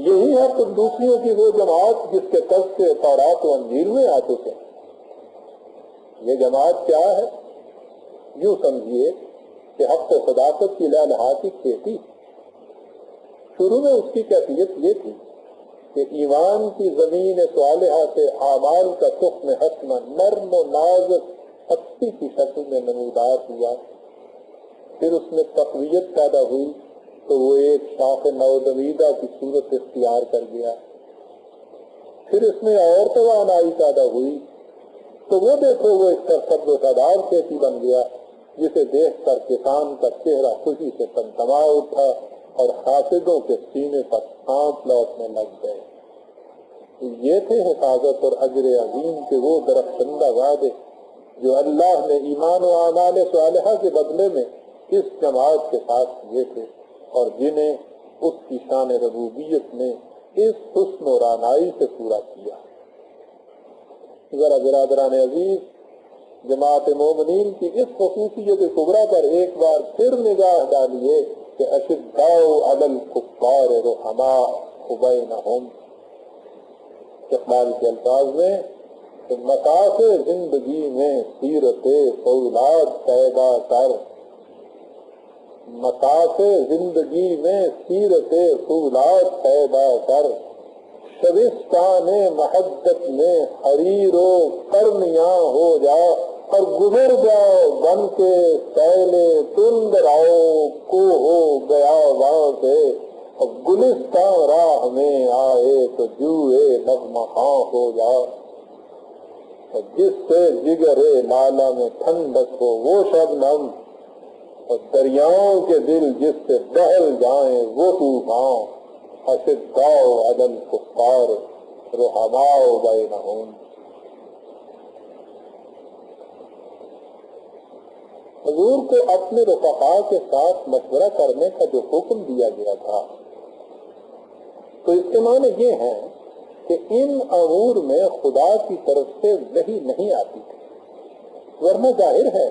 یہی ہے قدوسیوں کی وہ جماعت جس کے قصے تورات و انجیل میں آ چکے ہیں. یہ جماعت کیا ہے؟ یوں سمجھیے کہ حق و صداقت کی لالہاتی کھیتی. شروع میں اس کی کیفیت یہ تھی کہ ایمان کی زمین صالحہ سے اعمال کا تخم حسنہ نرم و نازک پتی کی شکل میں نمودار ہوا. پھر اس میں تقویت پیدا ہوئی تو وہ ایک شاخ نودمیدہ کی صورت اختیار کر گیا. پھر اس میں اور توانائی پیدا ہوئی تو وہ دیکھو وہ ایک سرسبز و شاداب کھیتی بن گیا جسے دیکھ کر کسان کا چہرہ خوشی سے تمتما اٹھا اور حافظوں کے سینے پر سانس لوٹنے لگ گئے. یہ تھے حفاظت اور اجر عظیم کے وہ درخشندہ وعدے جو اللہ نے ایمان و اعمال صالحہ کے بدلے میں اس جماعت کے ساتھ کیے تھے اور جنہیں اس کی شان ربوبیت نے اس حسن و رعنائی سے پورا کیا. ذرا برادران عزیز، جماعت مومنین کی اس خصوصیت کبریٰ پر ایک بار پھر نگاہ ڈالیے کہ اشداء علی الکفار رحماء بینہم. اقبال کے الفاظ میں کہ مساف زندگی میں سیرت فولاد پیدا کر، مساف زندگی میں سیرت فولاد پیدا کر، شبستان محبت میں حریر و کرنیاں ہو جا اور گزر جاؤ بن کے سیلے تند راؤ کو ہو گیا وہاں سے اور گلستان راہ میں آئے تو جوئے نغمہ خاں ہو جا. جس سے جگر لالا میں ٹھنڈک ہو وہ شبنم اور دریاؤں کے دل جس سے بہل جائیں وہ طوفان. اشداء علی الکفار رحماء بینہم. حضور کو اپنے رفقاء کے ساتھ مشورہ کرنے کا جو حکم دیا گیا تھا تو اس کے معنی یہ ہے کہ ان امور میں خدا کی طرف سے وحی نہیں آتی تھی، ورنہ ظاہر ہے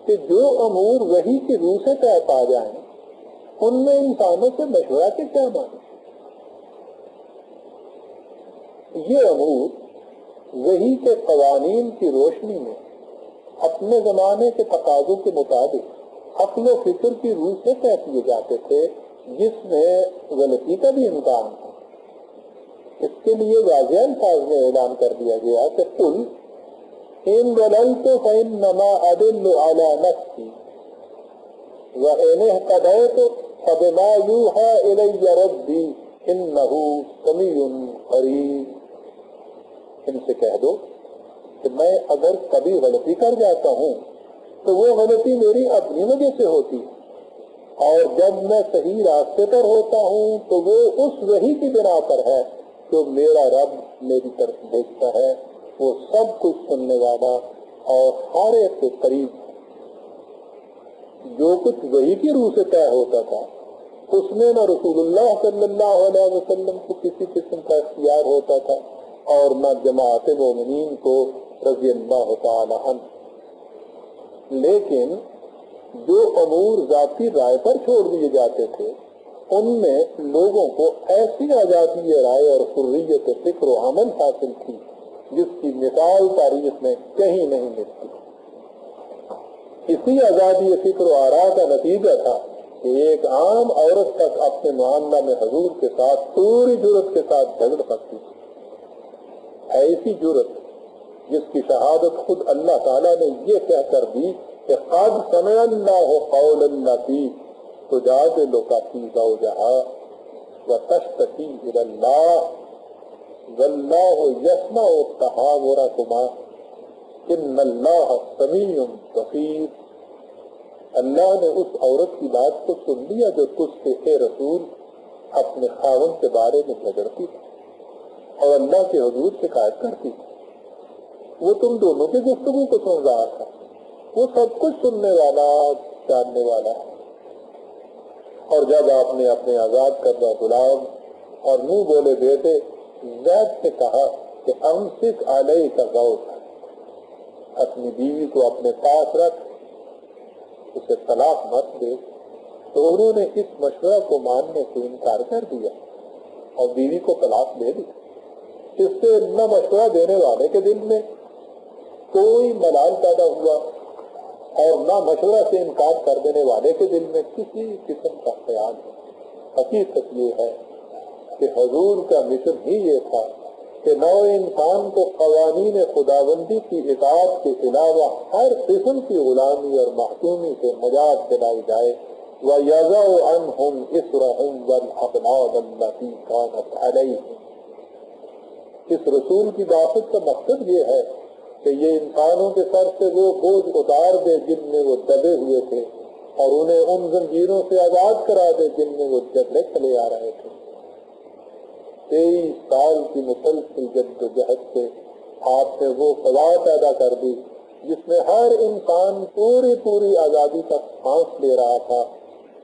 کہ جو امور وحی کی روح سے طے پا جائیں ان میں انسانوں سے مشورہ کے کیا معنی. یہ امور وحی کے قوانین کی روشنی میں اپنے زمانے کے تقاضوں کے مطابق عقل و فکر کی روح سے طے کیے جاتے تھے جس میں غلطی کا بھی امکان تھا. اس کے لیے واضح الفاظ میں اعلان کر دیا گیا کہ قل ان ضللت فانما ادل علی نفسی وان اهتدیت فبما یوحی الی ربی انہ سمیع قریب، ان سے کہہ دو کہ میں اگر کبھی غلطی کر جاتا ہوں تو وہ غلطی میری اپنی وجہ سے ہوتی، اور جب میں صحیح راستے پر ہوتا ہوں تو وہ اس وحی کی بنا پر ہے جو میرا رب میری طرف بھیجتا ہے، وہ سب کچھ سننے والا اور ہر ایک کے قریب۔ جو کچھ وحی کی روح سے طے ہوتا تھا اس میں نہ رسول اللہ صلی اللہ علیہ وسلم کو کسی قسم کا اختیار ہوتا تھا اور نہ جماعت مومنین کو رضی اللہ تعالی عنہ، لیکن جو امور ذاتی رائے پر چھوڑ دیے جاتے تھے ان میں لوگوں کو ایسی آزادی رائے اور حریت فکر و عمل حاصل تھی جس کی مثال تاریخ میں کہیں نہیں ملتی۔ اسی آزادی فکر و آراء کا نتیجہ تھا کہ ایک عام عورت تک اپنے معاملہ میں حضور کے ساتھ پوری جرت کے ساتھ جھگڑ سکتی تھی، ایسی جرت جس کی شہادت خود اللہ تعالیٰ نے یہ کہہ کر دی کہ قد سمع اللہ قول التی تجادلک فی زوجہا وتشتکی الی اللہ واللہ یسمع تحاورکما ان اللہ سمیع بصیر۔ اللہ نے اس عورت کی بات کو سن لیا جو تجھ سے اے رسول اپنے خاوند کے بارے میں جھگڑتی تھی اور اللہ کے حضور شکایت کرتی تھی، وہ تم دونوں کی گفتگو کو سن رہا تھا، وہ سب کچھ سننے والا جاننے والا ہے۔ اور جب آپ نے اپنے آزاد کردہ غلام اور منہ بولے بیٹے زید سے کہا کہ امسک علیک زوجک، اپنی بیوی کو اپنے پاس رکھ، اسے طلاق مت دے، تو انہوں نے اس مشورہ کو ماننے سے انکار کر دیا اور بیوی کو طلاق دے دی۔ اس سے نہ مشورہ دینے والے کے دل میں کوئی ملال پیدا ہوا اور نہ مشورہ سے انکار کر دینے والے کے دل میں کسی قسم کا خیال ہے۔ حقیقت یہ ہے کہ حضور کا مشن ہی یہ تھا کہ نوع انسان کو قوانین خداوندی کی اطاعت کے علاوہ ہر قسم کی غلامی اور محکومی سے نجات دلائی جائے، وَيَضَعُ عَنْهُمْ إِصْرَهُمْ وَالْأَغْلَالَ الَّتِي كَانَتْ عَلَيْهِمْ۔ اس رسول کی بعثت کا مقصد یہ ہے کہ یہ انسانوں کے سر سے وہ بوجھ اتار دے جن میں وہ دبے ہوئے تھے اور انہیں ان زنجیروں سے آزاد کرا دے جن میں وہ جکڑے چلے آ رہے تھے۔ 23 سال کی مسلسل جدوجہد سے آپ نے وہ فضا پیدا کر دی جس میں ہر انسان پوری آزادی تک سانس لے رہا تھا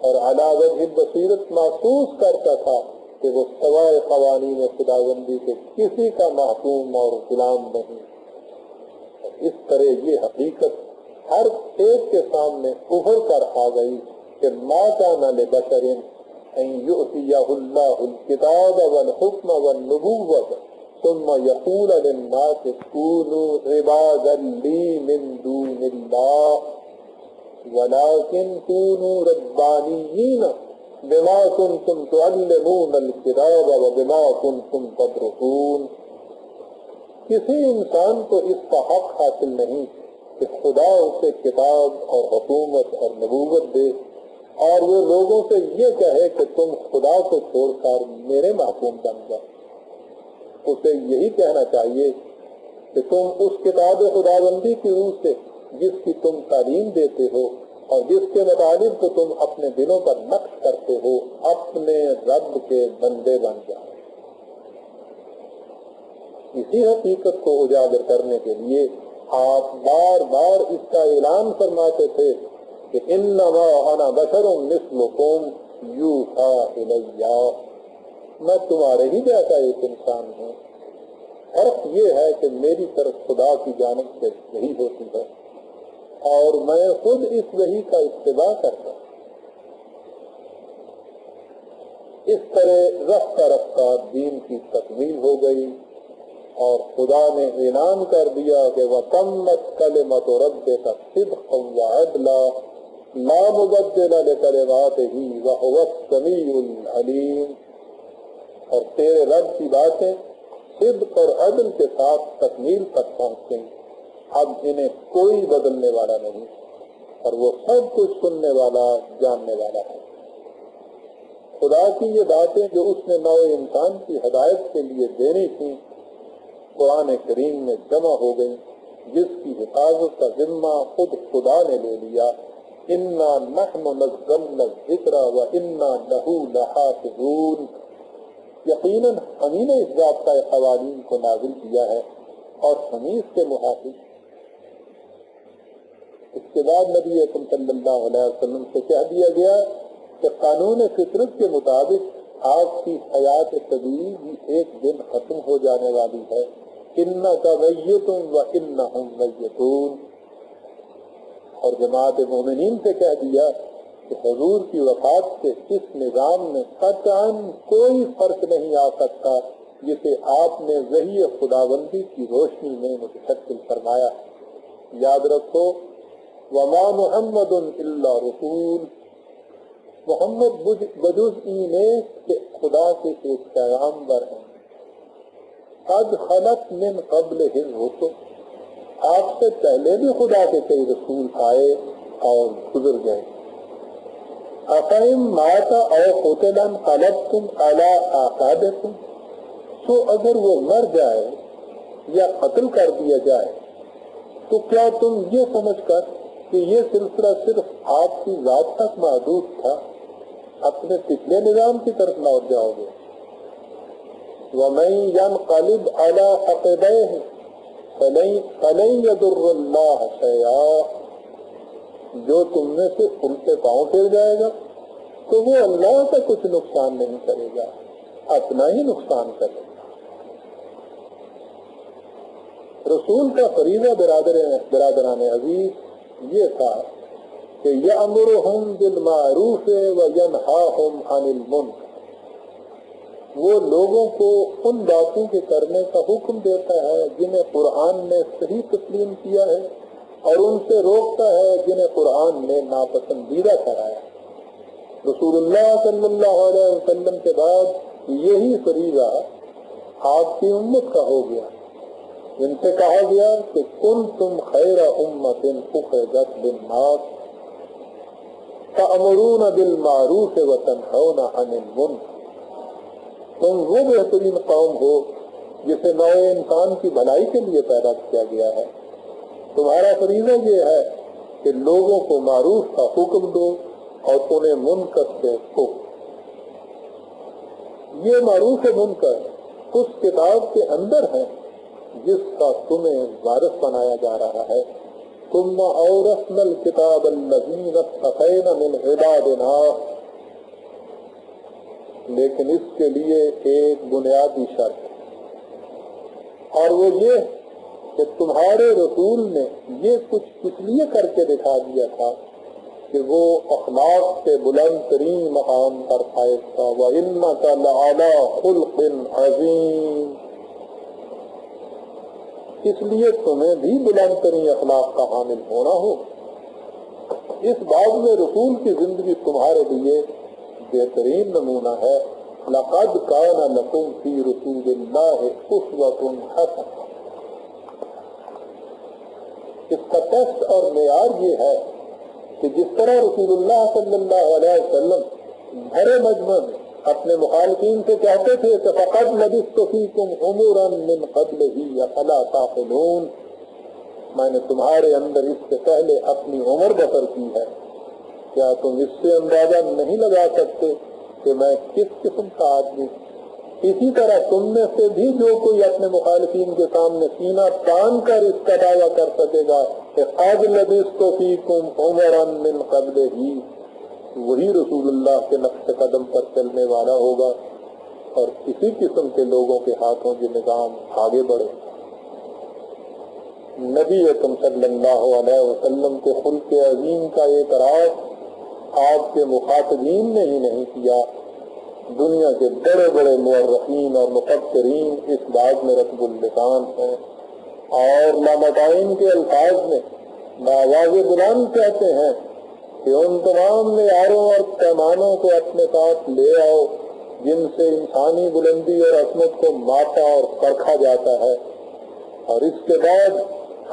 اور علی وجہ بصیرت محسوس کرتا تھا کہ وہ سوائے قوانین خداوندی کے کسی کا محکوم اور غلام نہیں۔ اس طرح یہ حقیقت ہر ایک کے سامنے ابھر کر آ گئی کہ ما کان لبشر ان یؤتیہ اللہ الکتاب والحکم والنبوۃ ثم یقول للناس کونوا عبادا لی من دون اللہ ولکن کونوا ربانیین بما کنتم تعلمون الکتاب وبما کنتم تدرسون۔ کسی انسان کو اس کا حق حاصل نہیں کہ خدا اسے کتاب اور حکومت اور نبوت دے اور وہ لوگوں سے یہ کہے کہ تم خدا کو چھوڑ کر میرے محکوم بن جاؤ۔ اسے یہی کہنا چاہیے کہ تم اس کتاب خداوندی کی روح سے جس کی تم تعلیم دیتے ہو اور جس کے مطابق کو تم اپنے دلوں پر نقش کرتے ہو اپنے رب کے بندے بن جاؤ۔ اسی حقیقت کو اجاگر کرنے کے لیے آپ بار بار اس کا اعلان فرماتے تھے کہ انما انا بشر مثلکم یوحی الی، میں تمہارے ہی جیسا ایک انسان ہوں، فرق یہ ہے کہ میری طرف خدا کی جانب سے وحی ہوتی ہے اور میں خود اس وحی کا اتباع کرتا ہوں۔ اس طرح رفتہ رفتہ دین کی تکمیل ہو گئی اور خدا نے اعلان کر دیا کہ وَتَمَّتْ كَلِمَةُ رَبِّكَ صِدْقًا وَعَدْلًا لَا مُبَدِّلَ لِكَلِمَاتِهِ وَهُوَ السَّمِيعُ الْعَلِيمُ۔ اور تیرے رب کی باتیں صدق اور عدل کے ساتھ تکمیل تک پہنچ گئی، اب انہیں کوئی بدلنے والا نہیں اور وہ سب کچھ سننے والا جاننے والا ہے۔ خدا کی یہ باتیں جو اس نے نوع انسان کی ہدایت کے لیے دینی تھیں قرآن کریم میں جمع ہو گئی، جس کی حفاظت کا ذمہ خود خدا نے لے لیا۔ انا نحن نزلنا الذکر وانا لہ لحافظون، یقیناً ہم ہی نے اس ضابطۂ قوانین کو نازل کیا ہے اور ہم ہی اس کے محافظ۔ اس کے بعد نبی اکرم صلی اللہ علیہ وسلم سے کہہ دیا گیا کہ قانون فطرت کے مطابق آپ کی حیات طبیعی بھی ایک دن ختم ہو جانے والی ہے، انک میت وانہم میتون۔ اور جماعت مومنین سے کہہ دیا کہ حضور کی وفات سے اس نظام میں قطعاً کوئی فرق نہیں آ سکتا جسے آپ نے وحی خداوندی کی روشنی میں متشکل فرمایا۔ یاد رکھو وما محمد الا رسول، محمد بجز اینیک کہ خدا کے ایک پیغمبر ہیں، قد خلت من قبلہ الرسل، آپ سے پہلے بھی خدا کے کئی رسول آئے اور گزر گئے۔ افہم مات او قتل انقلبتم علی اعقابکم، سو اگر وہ مر جائے یا قتل کر دیا جائے تو کیا تم یہ سمجھ کر کہ یہ سلسلہ صرف آپ کی ذات تک محدود تھا اپنے پچھلے نظام کی طرف لوٹ جاؤ گے؟ وَمَن يَنْقَلِبْ عَلَىٰ عَقِبَيْهِ فَلَن يَضُرَّ اللَّهَ شَيْئًا، جو تم میں سے الٹے پاؤں پھر جائے گا تو وہ اللہ کا کچھ نقصان نہیں کرے گا، اپنا ہی نقصان کرے گا۔ رسول کا فریضہ برادران عزیز یہ تھا کہ یأمرہم بالمعروف وینہاہم عن المنکر، وہ لوگوں کو ان باتوں کے کرنے کا حکم دیتا ہے جنہیں قرآن نے صحیح تسلیم کیا ہے اور ان سے روکتا ہے جنہیں قرآن نے ناپسندیدہ کرایا۔ رسول اللہ صلی اللہ علیہ وسلم کے بعد یہی فریضہ آپ کی امت کا ہو گیا۔ ان سے کہا گیا کہ کنتم خیر امت اخرجت للناس تأمرون بالمعروف وتنہون عن المنکر، تم وہ بہترین قوم ہو جسے نوع انسان کی بھلائی کے لیے پیدا کیا گیا ہے۔ تمہارا فریضہ یہ ہے کہ لوگوں کو معروف کا حکم دو اور انہیں منکر سے روکو۔ یہ معروف و منکر اس کتاب کے اندر ہے جس کا تمہیں وارث بنایا جا رہا ہے۔ ثم اورثنا الکتاب الذین اصطفینا من عبادنا، لیکن اس کے لیے ایک بنیادی شرط، اور وہ یہ کہ تمہارے رسول نے یہ کچھ اس لیے کر کے دکھا دیا تھا کہ وہ اخلاق کے بلند ترین مقام پر فائز تھا۔ وَإِنَّكَ لَعَلَىٰ خُلْقٍ عَظِيمٍ، اس لیے تمہیں بھی بلند ترین اخلاق کا حامل ہونا ہو۔ اس بات میں رسول کی زندگی تمہارے لیے بہترین نمونہ ہے۔ لَقَدْ كَانَ لَكُمْ فِي رَسُولِ اللَّهِ أُسْوَةٌ حَسَنَةٌ، اس کا ٹیسٹ اور معیار یہ ہے کہ جس طرح رسول اللہ صلی اللہ علیہ وسلم بھرے مجمع میں اپنے مخالفین سے کہتے تھے کہ فَقَدْ لَبِثْتُ فِيكُمْ عُمُرًا مِّن قَبْلِهِ أَفَلَا تَعْقِلُونَ، میں نے تمہارے اندر اس سے پہلے اپنی عمر بسر کی ہے، کیا تم اس سے اندازہ نہیں لگا سکتے کہ میں کس قسم کا آدمی؟ اسی طرح تم میں سے بھی جو کوئی اپنے مخالفین کے سامنے سینہ تان کر اس کا دعویٰ کر سکے گا کہ قَدْ لَبِثْتُ فِيكُمْ عُمَرًا مِّن قَبْلِهِ، وہی رسول اللہ کے نقش قدم پر چلنے والا ہوگا اور اسی قسم کے لوگوں کے ہاتھوں یہ نظام آگے بڑھے۔ نبی اکرم صلی اللہ علیہ وسلم کے خلق عظیم کا اعتراف آپ کے مخاطبین نے ہی نہیں کیا، دنیا کے بڑے بڑے مورخین اور مفکرین اس بات میں رطب اللسان ہیں اور لامتعین کے الفاظ میں بآواز بلند کہتے ہیں کہ ان تمام معیاروں اور پیمانوں کو اپنے ساتھ لے آؤ جن سے انسانی بلندی اور عظمت کو ماپا اور پرکھا جاتا ہے، اور اس کے بعد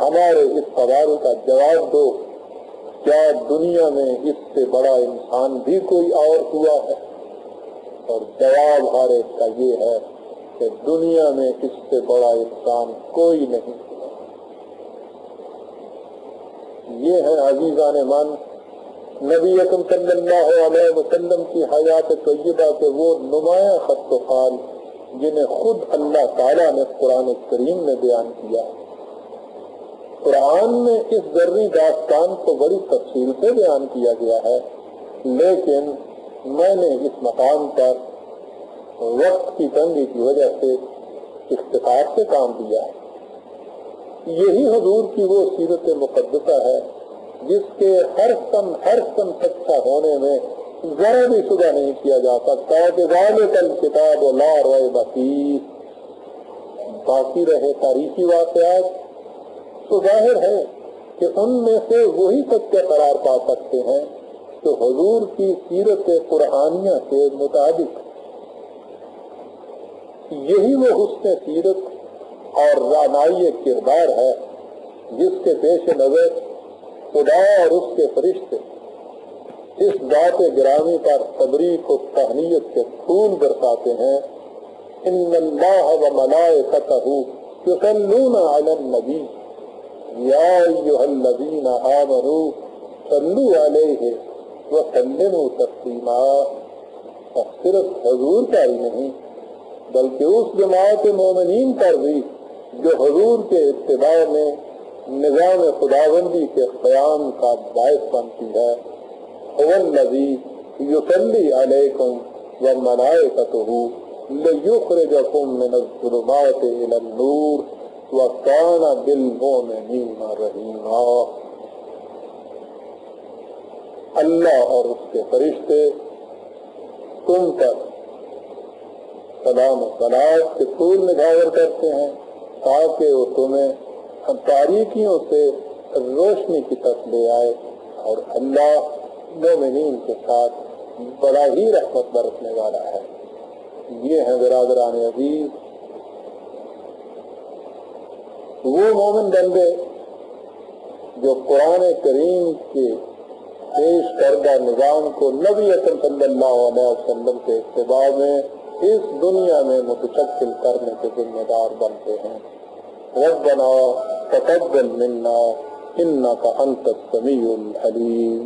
ہمارے اس سوال کا جواب دو، کیا دنیا میں اس سے بڑا انسان بھی کوئی اور ہوا ہے؟ اور جواب ہر ایک کا یہ ہے کہ دنیا میں اس سے بڑا انسان کوئی نہیں۔ یہ ہے عزیزان من نبی اکرم صلی اللہ علیہ وسلم کی حیات طیبہ کے وہ نمایاں خط و خال جنہیں خود اللہ تعالیٰ نے قرآن کریم میں بیان کیا۔ قرآن میں اس ذری داستان کو بڑی تفصیل سے بیان کیا گیا ہے، لیکن میں نے اس مقام پر وقت کی تنگی کی وجہ سے اختصار سے کام دیا۔ یہی حضور کی وہ سیرت مقدسہ ہے جس کے ہر سن سچا ہونے میں ذرا بھی شبہ نہیں کیا جا سکتا کہ ذالک الکتاب لا ریب فیہ۔ باقی رہے تاریخی واقعات تو ظاہر ہے کہ ان میں سے وہی سچے قرار پا سکتے ہیں تو حضور کی سیرت قرآنیہ کے مطابق۔ یہی وہ حسن سیرت اور رعنائی کردار ہے جس کے پیش نظر خدا اور اس کے فرشتے اس ذات گرامی پر تبریک و تہنیت کے پھول برساتے ہیں۔ ان اللہ و ملائکتہ یصلون علی النبی یا ایھا الذین آمنوا صلوا علیہ وسلموا تسلیما۔ اور صرف حضور کا ہی نہیں بلکہ اس جماعت مومنین پر بھی جو حضور کے اتباع میں نظام خداوندی کے قیام کا باعث بنتی ہے۔ هو الذی یصلی علیکم وملائکتہ لیخرجکم من الظلمات الی النور وکان بالمؤمنین رحیما۔ اللہ اور اس کے فرشتے تم پر سلام و صلوات کے پھول نچھاور کرتے ہیں تاکہ وہ تمہیں تاریکیوں سے روشنی کی طرف لے آئے، اور اللہ مومنین کے ساتھ بڑا ہی رحمت برسنے والا ہے۔ یہ ہے برادران عزیز وہ مومن بندے جو قرآن کریم کے پیش کردہ نظام کو نبی اکرم صلی اللہ علیہ وسلم کے اتباع میں اس دنیا میں متشکل کرنے کے ذمہ دار بنتے ہیں۔ ربنا تقبل منا انک انت السمیع العلیم۔